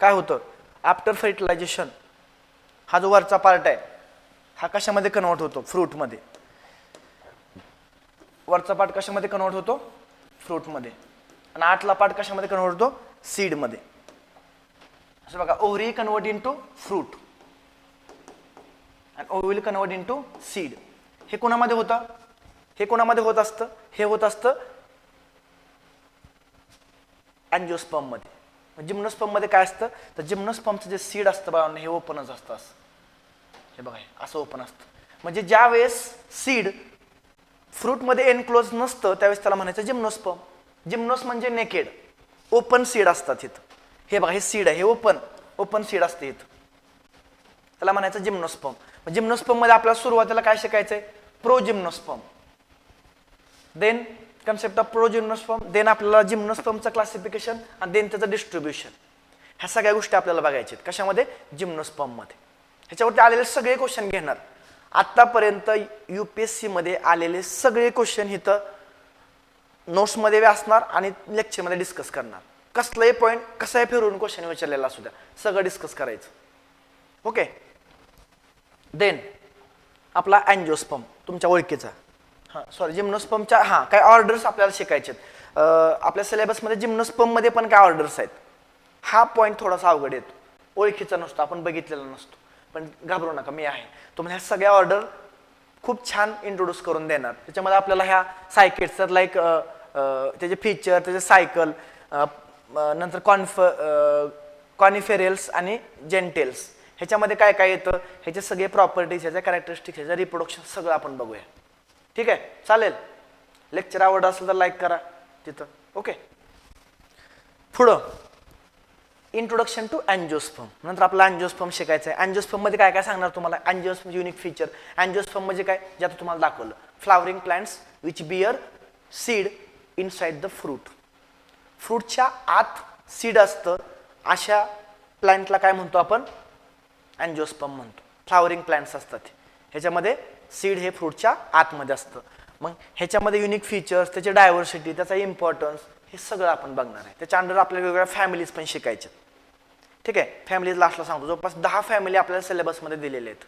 S1: काय होतं? आफ्टर फर्टिलायझेशन हा जो वरचा पार्ट आहे हा कशामध्ये कन्वर्ट होतो? फ्रूटमध्ये. वरचा पार्ट कशामध्ये कन्वर्ट होतो? फ्रूटमध्ये. आणि आतला पार्ट कशामध्ये कन्वर्ट होतो? सीडमध्ये. असं बघा, ओव्हरी कन्वर्ट इनटू फ्रूट आणि ओव्ह्यूल कन्वर्ट इनटू सीड. हे कोणामध्ये होतं? हे कोणामध्ये होत असतं? हे होत असतं अँजिओस्पर्म मध्ये. जिम्नोस्पर्म मध्ये काय असतं? तर जिम्नोस्पर्मचं जे सीड असतं बघा, हे ओपनच असतं असं. हे बघा, असं ओपन असतं. म्हणजे ज्या वेळेस सीड फ्रूटमध्ये एनक्लोज नसतं त्यावेळेस त्याला म्हणायचं जिम्नोस्पर्म. जिम्नोस म्हणजे नेकेड, ओपन सीड असतात इथं. हे बघा, हे सीड आहे, हे ओपन सीड असते इथं, त्याला म्हणायचं जिम्नोस्पर्म. जिम्नोस्पर्म मध्ये आपल्याला सुरुवातीला काय शिकायचंय? प्रोजिम्नोस्पर्म. देन कन्सेप्ट ऑफ प्रोजिम्नोस्पर्म, देन आपल्याला जिम्नोस्पर्मचं क्लासिफिकेशन आणि देन त्याचं डिस्ट्रीब्युशन. ह्या सगळ्या गोष्टी आपल्याला बघायच्या आहेत. कशामध्ये? जिम्नोस्पर्म मध्ये. ह्याच्यावरती आलेले सगळे क्वेश्चन घेणार. आतापर्यंत UPSC मध्ये आलेले सगळे क्वेश्चन इथं नोट्समध्ये असणार आणि लेक्चरमध्ये डिस्कस करणार. कसलाही पॉईंट कसाही फिरून क्वेश्चन विचारलेला असू द्या, सगळं डिस्कस करायचं. ओके. देन आपला अँजिओस्पर्म तुमच्या ओळखीचा. सॉरी, जिम्नोस्पर्मच्या काय ऑर्डर्स आपल्याला शिकायचे आहेत. आपल्या सिलेबसमध्ये जिम्नोस्पर्म मध्ये पण काय ऑर्डर्स आहेत. हा पॉईंट थोडासा अवघड येतो, ओळखीचा नसतो, आपण बघितलेला नसतो. पण घाबरू नका, मी आहे तुम्हाला ह्या सगळ्या ऑर्डर खूप छान इंट्रोड्यूस करून देणार. त्याच्यामध्ये आपल्याला ह्या सायकेट्स लाईक त्याचे फीचर, त्याचे सायकल, नंतर कॉनिफेरल्स आणि जेंटेल्स, ह्याच्यामध्ये काय काय येतं, ह्याचे सगळे प्रॉपर्टीज, ह्याच्या कॅरेक्टरिस्टिक्स, ह्याच्या रिप्रोडक्शन सगळं आपण बघूया. ठीक आहे, चालेल. लेक्चर आवडलं असेल तर लाईक करा तिथं. ओके. पुढं इंट्रोडक्शन टू अँजिओस्पर्म. नंतर आपला अँजिओस्पर्म शिकायचं आहे. अँजिओस्पर्म मध्ये काय काय सांगणार तुम्हाला? Angiosperm unique feature. अँजिओस्पर्म म्हणजे काय? जे आता तुम्हाला दाखवलं, flowering plants which bear seed inside the fruit. फ्रूटच्या आत सीड असतं, अशा प्लांटला काय म्हणतो आपण? अँजिओस्पर्म म्हणतो. फ्लावरिंग प्लांट्स असतात, ह्याच्यामध्ये सीड हे फ्रूटच्या आतमध्ये असतं. मग ह्याच्यामध्ये युनिक फीचर्स, त्याची डायव्हर्सिटी, त्याचा इम्पॉर्टन्स, हे सगळं आपण बघणार आहे. त्याच्या अंडर आपल्याला वेगवेगळ्या फॅमिलीज पण शिकायच्या. ठीक आहे, फॅमिलीज लास्टला सांगतो. जवळपास 10 फॅमिली आपल्याला सिलेबसमध्ये दिलेले आहेत.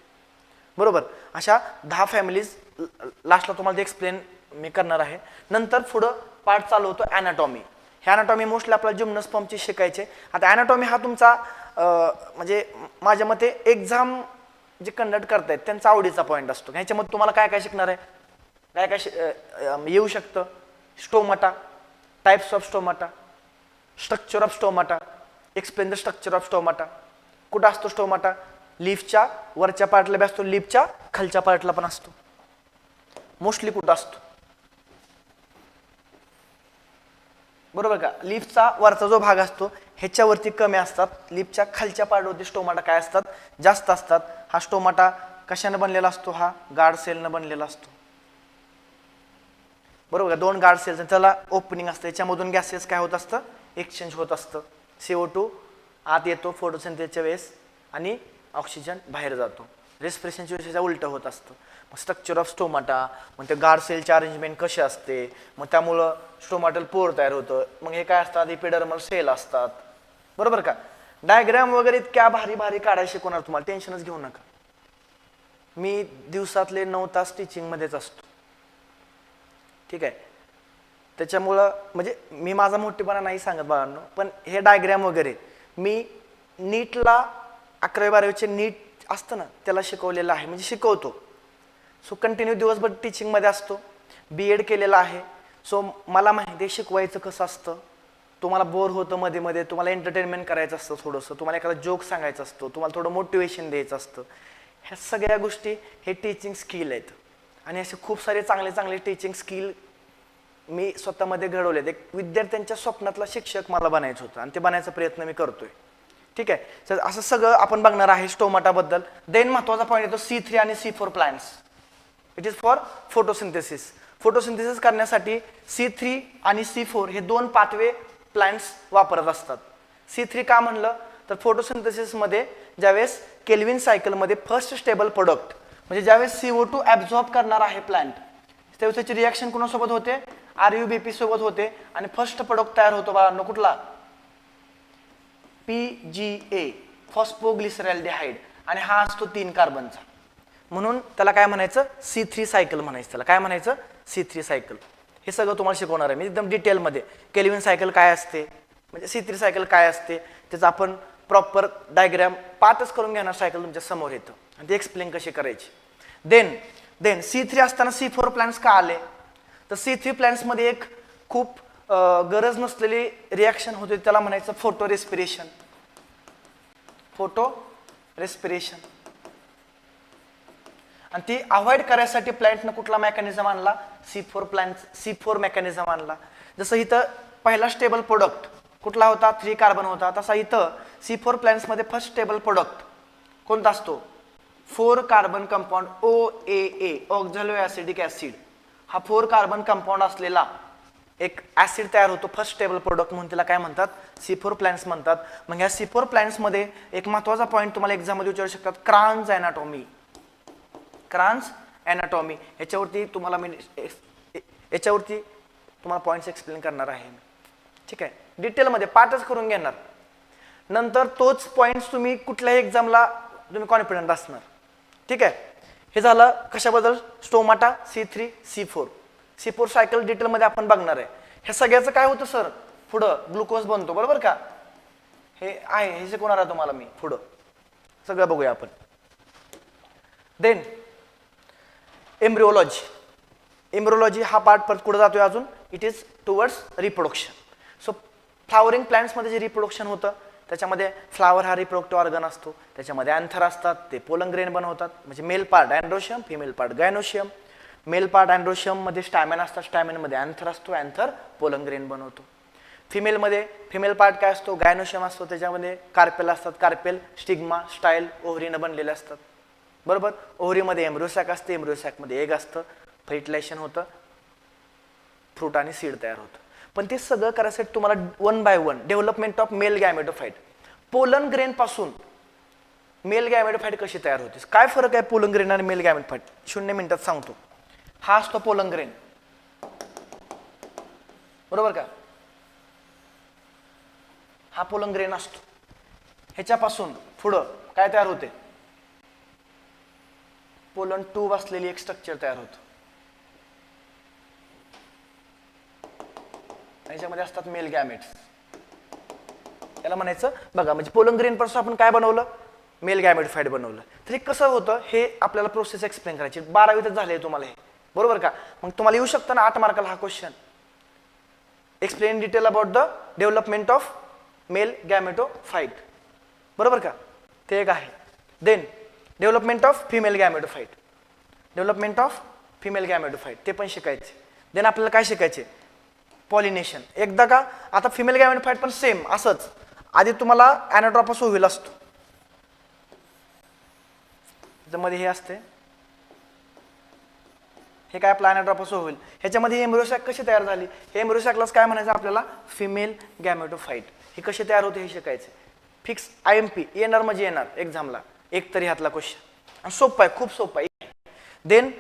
S1: बरोबर, अशा 10 फॅमिलीज लास्टला तुम्हाला एक्सप्लेन मी करणार आहे. नंतर पुढं पार्ट चालू होतो अॅनाटॉमी. हे अॅनाटॉमी मोस्टली आपल्याला जिम्नोस्पर्मची शिकायचे. आता अॅनाटॉमी हा तुमचा म्हणजे माझ्या मते एक्झाम जे कंडक्ट करतायत त्यांचा आवडीचा पॉईंट असतो. ह्याच्यामध्ये तुम्हाला काय काय शिकणार आहे? काय काय येऊ शकतं. Stomata, types of stomata, structure of stomata, explain the structure of stomata. कुठं असतो स्टोमाटा? लिफच्या वरच्या पार्टला बी असतो, लिफच्या खालच्या पार्टला पण असतो. मोस्टली कुठं असतो? बरोबर का? लिफचा वरचा जो भाग असतो ह्याच्यावरती कमी असतात, लिफच्या खालच्या पार्टवरती स्टोमाटा काय असतात? जास्त असतात. हा स्टोमाटा कशाने बनलेला असतो? हा गार्ड सेलनं बनलेला असतो. बरोबर का? 2 गार्ड सेल्स, त्याला ओपनिंग असतं, याच्यामधून गॅसेस काय होत असतं? एक्सचेंज होत असतं. CO2 आत येतो फोटोसिंथेसिसच्या वेळेस आणि ऑक्सिजन बाहेर जातो. रेस्पिरेशनच्या वेळेस उलटं होत असतं. मग स्ट्रक्चर ऑफ स्टोमाटा, मग ते गार्ड सेलचे अरेंजमेंट कसे असते, मग त्यामुळं स्टोमाटल पोर तयार होतं. मग हे काय असतात? इपिडर्मल सेल असतात. बरोबर का? डायग्राम वगैरे इतक्या भारी भारी काढायला शिकवणार तुम्हाला, टेन्शनच घेऊ नका. मी दिवसातले 9 तास टीचिंगमध्येच असतो. ठीक आहे? त्याच्यामुळं म्हणजे मी माझा मोठेपणा नाही सांगत बाळांनो, पण हे डायग्राम वगैरे मी नीटला 11वी-12वीचे नीट असतं ना त्याला शिकवलेलं आहे, म्हणजे शिकवतो. सो कंटिन्यू दिवसभर टीचिंगमध्ये असतो. BEd केलेलं आहे. सो मला माहिती आहे शिकवायचं कसं असतं. तुम्हाला बोर होतं मध्ये मध्ये, तुम्हाला एंटरटेनमेंट करायचं असतं थोडंसं, तुम्हाला एखादा जोक सांगायचा असतो, तुम्हाला थोडं मोटिवेशन द्यायचं असतं. ह्या सगळ्या गोष्टी हे टीचिंग स्किल आहेत. आणि असे खूप सारे चांगले चांगले टीचिंग स्किल मी स्वतःमध्ये घडवलेत. एक विद्यार्थ्यांच्या स्वप्नातला शिक्षक मला बनायचं होतं आणि ते बनायचा प्रयत्न मी करतोय. ठीक आहे? तर असं सगळं आपण बघणार आहे स्टोमाटाबद्दल. देन महत्त्वाचा पॉईंट येतो C3 आणि C4 plants. It is for photosynthesis. Photosynthesis करण्यासाठी C3 आणि C4 हे 2 पाथवे प्लांट्स वापरत असतात. C3 का म्हणलं तर फोटोसिंथेसिसमध्ये ज्यावेळेस केल्विन सायकलमध्ये फर्स्ट स्टेबल प्रोडक्ट म्हणजे ज्यावेळेस CO2 ॲब्झॉर्ब करणार आहे प्लांट, त्यावेळेस त्याची रिॲक्शन कोणासोबत होते? RUBP सोबत होते आणि फर्स्ट प्रोडक्ट तयार होतो बाळांनो कुठला? PGA, फॉस्फोग्लिसरॅल्डिहाइड. आणि हा असतो 3 कार्बनचा. म्हणून त्याला काय म्हणायचं? C3 सायकल म्हणायचं. त्याला काय म्हणायचं? C3 cycle. हे सगळं तुम्हाला शिकवणार आहे मी एकदम डिटेलमध्ये. केल्विन सायकल काय असते, म्हणजे C3 सायकल काय असते, त्याचं आपण प्रॉपर डायग्राम पाठच करून घेणार. सायकल तुमच्या समोर येतं आणि ते एक्सप्लेन कशी करायची. देन C3 असताना C4 प्लांट्स का आले? तर C3 प्लांट्समध्ये एक खूप गरज नसलेली रिॲक्शन होते, त्याला म्हणायचं फोटो रेस्पिरेशन. Photo respiration. आणि ती अवॉइड करायसाठी प्लांटनं कुठला मेकॅनिझम आणला? C4 मेकॅनिझम आणला. जसं इथं पहिला स्टेबल प्रोडक्ट कुठला होता? 3 कार्बन होता. तसा इथं C4 प्लांट्समध्ये फर्स्ट स्टेबल प्रोडक्ट कोणता असतो? 4 carbon compound OAA, oxaloacetic acid. हा 4 कार्बन कंपाऊंड असलेला एक ॲसिड तयार होतो, फर्स्ट स्टेबल प्रोडक्ट म्हणून त्याला काय म्हणतात? C4 प्लांट्स म्हणतात. मग ह्या C4 प्लांट्समध्ये एक महत्त्वाचा पॉईंट तुम्हाला एक्झाममध्ये विचारू शकतात, क्रान्स ॲनाटॉमी. क्रान्स ॲनाटॉमी याच्यावरती तुम्हाला पॉईंट्स एक्सप्लेन करणार आहे. ठीक आहे? डिटेलमध्ये पाठच करून घेणार. नंतर तोच पॉईंट्स तुम्ही कुठल्याही एक्झामला तुम्ही कॉन्फिडंट असणार. ठीक आहे? हे झालं कशाबद्दल? स्टोमाटा, C3, C4 सायकल डिटेलमध्ये आपण बघणार आहे. हे सगळ्याचं काय होतं सर? पुढं ग्लुकोज बनतो. बरोबर का? हे आहे, हे शिकवणार आहे तुम्हाला मी पुढं. सगळं बघूया आपण. देन एम्ब्रिओलॉजी हा पार्ट परत पुढे जातोय अजून. It is towards reproduction. So flowering प्लांट्समध्ये जे रिप्रोडक्शन होतं त्याच्यामध्ये फ्लावर हा रिप्रोडक्टिव्ह ऑर्गन असतो. त्याच्यामध्ये अँथर असतात, ते पोलन ग्रेन बनवतात. म्हणजे male part androecium, female part gynoecium. Male part अँड्रोशियममध्ये स्टॅमेन असतात, स्टॅमेनमध्ये अँथर असतो, अँथर पोलन ग्रेन बनवतो. फिमेल पार्ट काय असतो? गायनोशियम असतो. त्याच्यामध्ये कार्पेल असतात, कार्पेल स्टिग्मा, स्टाईल, ओव्हरीनं बनलेले असतात. बरोबर? ओव्हरीमध्ये एम्ब्रिओसॅक असते, एम्ब्रिओसॅकमध्ये एग असतं, फर्टिलायझेशन होतं, फ्रूट आणि सीड तयार होतं. पण ते सगळं करायसाठी तुम्हाला 1 by 1 development of male gametophyte. Pollen grain पासून मेल गॅमेटोफाइट कशी तयार होते? काय फरक आहे पोलन ग्रेन आणि मेल गॅमेटोफाइट? 0 मिनिटात सांगतो. हा असतो पोलन ग्रेन. बरोबर का? हा पोलन ग्रेन असतो. ह्याच्यापासून पुढं काय तयार होते? पोलन ट्यूब असलेली एक स्ट्रक्चर तयार होतं. याच्यामध्ये असतात मेल गॅमेट्स. याला म्हणायचं बघा, म्हणजे पोलन ग्रेन पासून आपण काय बनवलं? मेल गॅमेटोफाइट बनवलं. तर हे कसं होतं हे आपल्याला प्रोसेस एक्सप्लेन करायची. 12वीतच झाले तुम्हाला हे. बरोबर का? मग तुम्हाला येऊ शकतं ना 8 मार्काला हा question. Explain detail about the development of male gametophyte. बरोबर का? ते एक आहे. Then development of female gametophyte. Development of female gametophyte ते पण शिकायचे. देन आपल्याला काय शिकायचे? पॉलिनेशन. एकदा का आता फिमेल गॅमेटोफाइट पण सेम असंच. आधी तुम्हाला ॲनाट्रोपस ओव्ह्यूल असतो, त्याच्यामध्ये हे असते, हे काय आपला ॲनाट्रोपस ओव्ह्यूल. ह्याच्यामध्ये एम्ब्रियो सॅक कशी तयार झाली, हे एम्ब्रियो सॅकलाच काय म्हणायचं आपल्याला? फिमेल गॅमेटोफाइट. हे कसे तयार होते हे शिकायचे. फिक्स IMP येणार म्हणजे येणार एक्झामला, एक तरी हातला क्वेश्चन. आणि सोपं आहे, खूप सोपं आहे. देन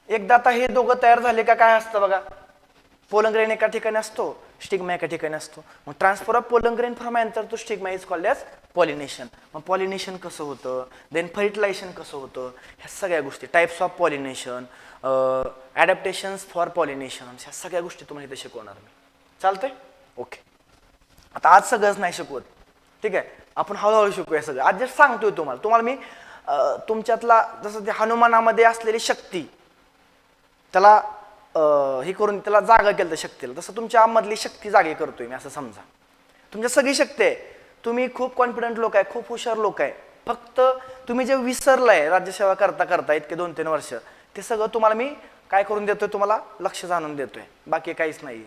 S1: एकदा आता हे दोघं तयार झाले का काय असतं बघा, पोलन ग्रेन एका ठिकाणी असतो, स्टिग्मा एका ठिकाणी असतो. मग transfer of pollen grain from anther to stigma is called as pollination. मग पॉलिनेशन कसं होतं, देन फर्टिलायझेशन कसं होतं, ह्या सगळ्या गोष्टी, types of pollination, adaptations for pollination, ह्या सगळ्या गोष्टी तुम्हाला इथे शिकवणार मी. चालतंय? ओके. आता आज सगळंच नाही शिकवत, ठीक आहे, आपण हळूहळू शिकूया सगळं. आज जस्ट सांगतोय तुम्हाला मी तुमच्यातला जसं ते हनुमानामध्ये असलेली शक्ती, त्याला हे करून त्याला जागा केलं शक्तीला, तसं तुमच्या मधली शक्ती जागी करतोय मी, असं समजा. तुमच्या सगळी शक्ती आहे, तुम्ही खूप कॉन्फिडंट लोक आहे, खूप हुशार लोक आहे, फक्त तुम्ही जे विसरलाय राज्यसेवा करता करता इतके 2-3 वर्ष, ते सगळं तुम्हाला मी काय करून देतोय, तुम्हाला लक्ष जाणून देतोय. बाकी काहीच नाहीये,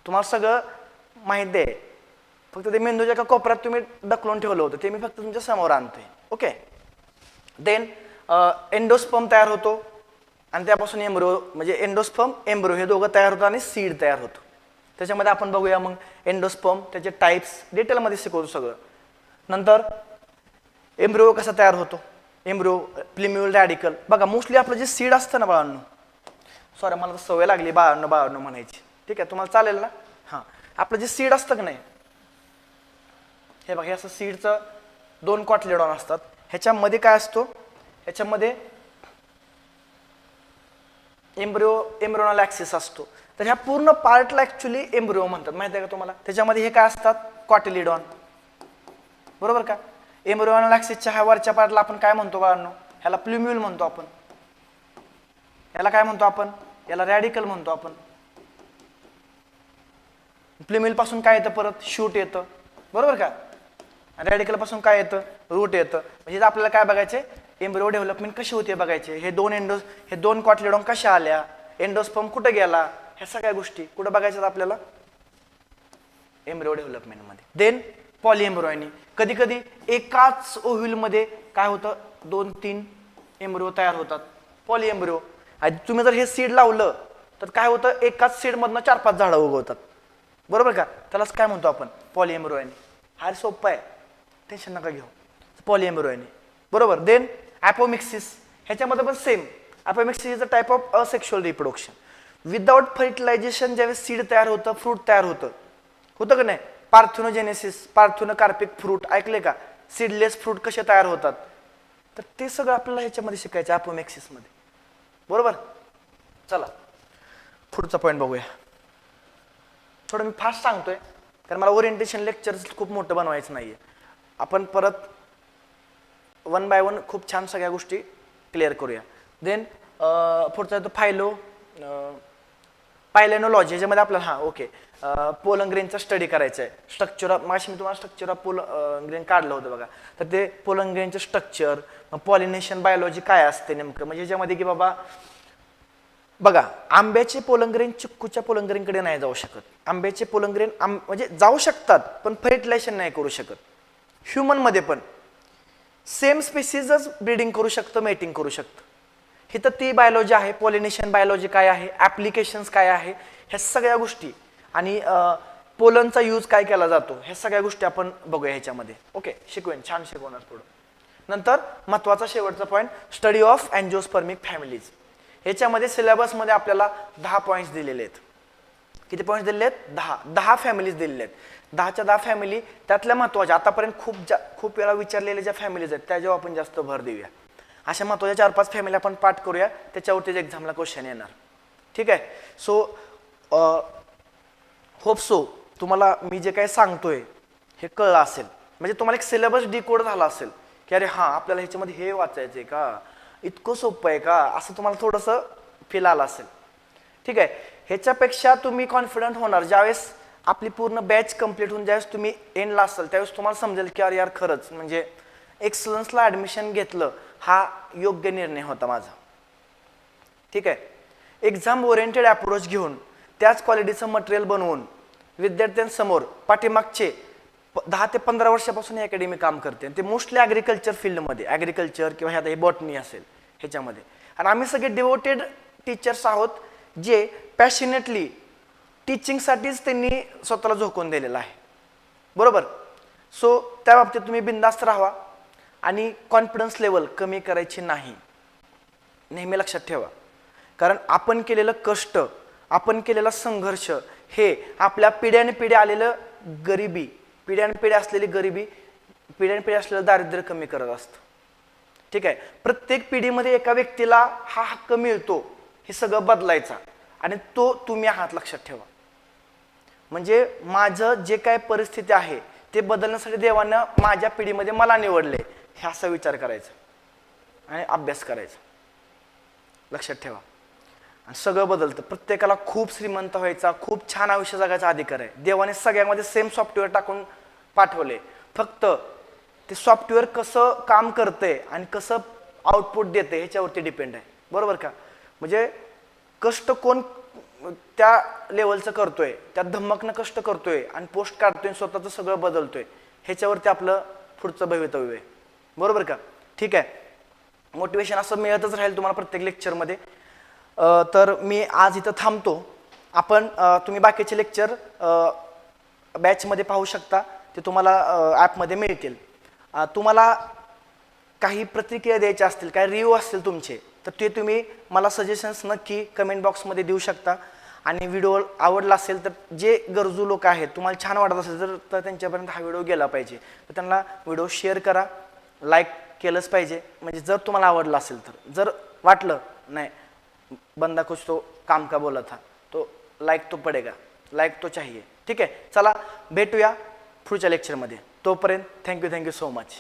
S1: तुम्हाला सगळं माहिती आहे. फक्त ते मेंदूच्या एका कोपऱ्यात तुम्ही ढकलून ठेवलं होतं, ते मी फक्त तुमच्या समोर आणतोय. ओके. देन एंडोस्पर्म तयार होतो आणि त्यापासून एम्ब्रियो, म्हणजे एंडोस्पर्म एम्ब्रियो हे दोघं तयार होतं आणि सीड तयार होतो. त्याच्यामध्ये आपण बघूया मग एंडोस्पर्म, त्याचे टाइप्स डिटेलमध्ये शिकवतो सगळं. नंतर एम्ब्रियो कसा तयार होतो, एम्ब्रियो, प्लिम्युअल रॅडिकल. बघा मोस्टली आपलं जे सीड असतं ना बाळांनो, सॉरी मला तर सवय लागली बाळांनो म्हणायची, ठीक आहे, तुम्हाला चालेल ना? हां, आपलं जे सीड असतं की नाही, हे बघा, हे असं सीडचं 2 कॉटलेडॉन असतात. ह्याच्यामध्ये काय असतो, ह्याच्यामध्ये एम्ब्रियोनल ॲक्सिस असतो. तर ह्या पूर्ण पार्टला ऍक्च्युली एम्ब्रियो म्हणतात, माहिती आहे का तुम्हाला? त्याच्यामध्ये हे काय असतात? कॉटिलिडॉन. बरोबर का? एम्ब्रियोनल ॲक्सिसच्या ह्या वरच्या पार्टला आपण काय म्हणतो बाळांनो? ह्याला प्ल्युम्युल म्हणतो आपण. याला काय म्हणतो आपण? याला रॅडिकल म्हणतो आपण. प्ल्युम्युल पासून काय येतं? परत शूट येतं, बरोबर का? रॅडिकल पासून काय येतं? रूट येतं. म्हणजे आपल्याला काय बघायचे? एम्ब्रियो डेव्हलपमेंट कशी होते बघायचे. हे 2 कॉटलेडॉन कशा आल्या, एंडोस्पर्म कुठे गेला, ह्या सगळ्या गोष्टी कुठं बघायच्यात आपल्याला? एम्ब्रियो डेव्हलपमेंटमध्ये. देन पॉलीएम्ब्रियोनी, कधी कधी एकाच ओव्ह्यूलमध्ये काय होतं, 2-3 एम्ब्रियो तयार होतात, पॉलीएम्ब्रियो. तुम्ही जर हे सीड लावलं तर काय होतं, एकाच सीडमधनं 4-5 झाडं उगवतात, बरोबर का? त्यालाच काय म्हणतो आपण? पॉलीएम्ब्रियोनी. हा सोपं आहे, टेन्शन नका घेऊ. पॉलीएम्ब्रियोनी, बरोबर. देन ॲपोमिक्सिस, ह्याच्यामध्ये पण सेम. Apomixis is a type of asexual reproduction. Without fertilisation ज्यावेळेस सीड तयार होतं, फ्रूट तयार होतं का नाही? पार्थेनोजेनेसिस, पार्थेनोकार्पिक फ्रूट ऐकले का? सीडलेस फ्रूट कसे तयार होतात, तर ते सगळं आपल्याला ह्याच्यामध्ये शिकायचं ॲपोमिक्सिस मध्ये, बरोबर. चला पुढचा पॉईंट बघूया. थोडं मी फास्ट सांगतोय कारण मला ओरिएंटेशन लेक्चर खूप मोठं बनवायचं नाहीये. आपण परत 1 बाय 1 खूप छान सगळ्या गोष्टी क्लिअर करूया. देन पुढचा येतो पायलेनोलॉजी. ह्याच्यामध्ये आपल्याला ओके पोलन ग्रेनचा स्टडी करायचा आहे. स्ट्रक्चर ऑफ, माशी मी तुम्हाला स्ट्रक्चर ऑफ पोलन ग्रेन काढलं होतं बघा, तर ते पोलन ग्रेनचं स्ट्रक्चर, पॉलिनेशन बायोलॉजी काय असते नेमकं, म्हणजे ह्याच्यामध्ये की बाबा बघा, आंब्याचे पोलन ग्रेन चिक्कूच्या पोलन ग्रेनकडे नाही जाऊ शकत. आंब्याचे पोलन ग्रेन म्हणजे जाऊ शकतात पण फर्टिलायझेशन नाही करू शकत. ह्युमन मध्ये पण सेम स्पेसिसच ब्रीडिंग करू शकतं, मेटिंग करू शकतं. ही तर ती बायोलॉजी आहे. पॉलिनेशन बायोलॉजी काय आहे, ॲप्लिकेशन्स काय आहे, ह्या सगळ्या गोष्टी, आणि पोलनचा यूज काय केला जातो, ह्या सगळ्या गोष्टी आपण बघूया ह्याच्यामध्ये. ओके, शिकवेन, छान शिकवणार पुढं. नंतर महत्वाचा शेवटचा पॉईंट, स्टडी ऑफ अँजिओस्पर्मिक फॅमिलीज. ह्याच्यामध्ये सिलेबसमध्ये आपल्याला 10 पॉईंट्स दिलेले आहेत. किती पॉईंट्स दिलेले आहेत? 10 फॅमिलीज दिलेले आहेत. 10च्या 10 फॅमिली त्यातल्या महत्वाच्या, आतापर्यंत खूप वेळा विचारलेल्या ज्या फॅमिलीज आहेत त्याच्यावर आपण जास्त भर देऊया. अशा महत्वाच्या 4-5 फॅमिली आपण पाठ करूया, त्याच्यावरतीच एक्झामला क्वेश्चन येणार. ठीक आहे. सो होप सो तुम्हाला मी जे काही सांगतोय हे कळलं असेल, म्हणजे तुम्हाला एक सिलेबस डिकोड झाला असेल की अरे हां आपल्याला ह्याच्यामध्ये हे वाचायचंय का, इतकं सोपं आहे का, असं तुम्हाला थोडंसं फील आला असेल. ठीक आहे. ह्याच्यापेक्षा तुम्ही कॉन्फिडंट होणार ज्यावेळेस आपली पूर्ण बॅच कंप्लीट होऊन ज्यावेळेस तुम्ही एंडला असाल त्यावेळेस तुम्हाला समजेल की अरे यार खरंच म्हणजे एक्सलन्सला ॲडमिशन घेतलं हा योग्य निर्णय होता माझा. ठीक आहे. एक्झाम ओरिएंटेड अप्रोच घेऊन त्याच क्वालिटीचं मटेरियल बनवून विद्यार्थ्यांसमोर पाठीमागचे 10 ते 15 वर्षापासून ही अकॅडमी काम करते आणि ते मोस्टली ॲग्रिकल्चर फील्डमध्ये ॲग्रिकल्चर किंवा ह्यात हे बॉटनी असेल ह्याच्यामध्ये. आणि आम्ही सगळे डिवोटेड टीचर्स आहोत जे पॅशनेटली टीचिंगसाठीच त्यांनी स्वतःला झोकून दिलेलं आहे. बरोबर. सो त्या बाबतीत तुम्ही बिनधास्त राहा आणि कॉन्फिडन्स लेवल कमी करायची नाही, नेहमी लक्षात ठेवा. कारण आपण केलेलं कष्ट, आपण केलेला संघर्ष हे आपल्या पिढ्यानपिढ्या आलेलं गरिबी, पिढ्यानपिढ्या असलेली गरिबी, पिढ्यानपिढ्या असलेलं दारिद्र्य कमी करत असतं. ठीक आहे. प्रत्येक पिढीमध्ये एका व्यक्तीला हा हक्क मिळतो हे सगळं बदलायचा आणि तो तुम्ही आहात, लक्षात ठेवा. म्हणजे माझं जे काय परिस्थिती आहे ते बदलण्यासाठी देवानं माझ्या पिढीमध्ये मला निवडले हे असा विचार करायचा आणि अभ्यास करायचा, लक्षात ठेवा. आणि सगळं बदलतं. प्रत्येकाला खूप श्रीमंत व्हायचा, खूप छान आयुष्य जगायचा अधिकार आहे. देवाने सगळ्यामध्ये सेम सॉफ्टवेअर टाकून पाठवले. फक्त ते सॉफ्टवेअर कसं काम करतंय आणि कसं आउटपुट देते ह्याच्यावरती डिपेंड आहे. बरोबर का. म्हणजे कष्ट कोण त्या लेवलचं करतोय, त्या धम्मकनं कष्ट करतोय आणि पोस्ट काढतोय, स्वतःचं सगळं बदलतोय ह्याच्यावरती आपलं पुढचं भवितव्य आहे. बरोबर का. ठीक आहे. मोटिवेशन असं मिळतच राहील तुम्हाला प्रत्येक लेक्चरमध्ये. तर मी आज इथं थांबतो. आपण तुम्ही बाकीचे लेक्चर बॅचमध्ये पाहू शकता, ते तुम्हाला ॲपमध्ये मिळतील. तुम्हाला काही प्रतिक्रिया द्यायच्या असतील, काही रिव्ह्यू असतील तुमचे, तर ते तुम्ही मला सजेशन्स नक्की कमेंट बॉक्समध्ये देऊ शकता. आणि व्हिडिओ आवडला असेल तर जे गरजू लोक आहेत, तुम्हाला छान वाटत असेल तर त्यांच्यापर्यंत हा व्हिडिओ गेला पाहिजे. तर त्यांना व्हिडिओ शेअर करा, लाईक केलंच पाहिजे. म्हणजे जर तुम्हाला आवडला असेल तर. जर वाटलं नाही बंदा कुछ तो काम का बोला था तो लाईक तो पडेगा, लाईक तो चाहिए. ठीक आहे. चला भेटूया पुढच्या लेक्चरमध्ये. तोपर्यंत थँक्यू सो मच.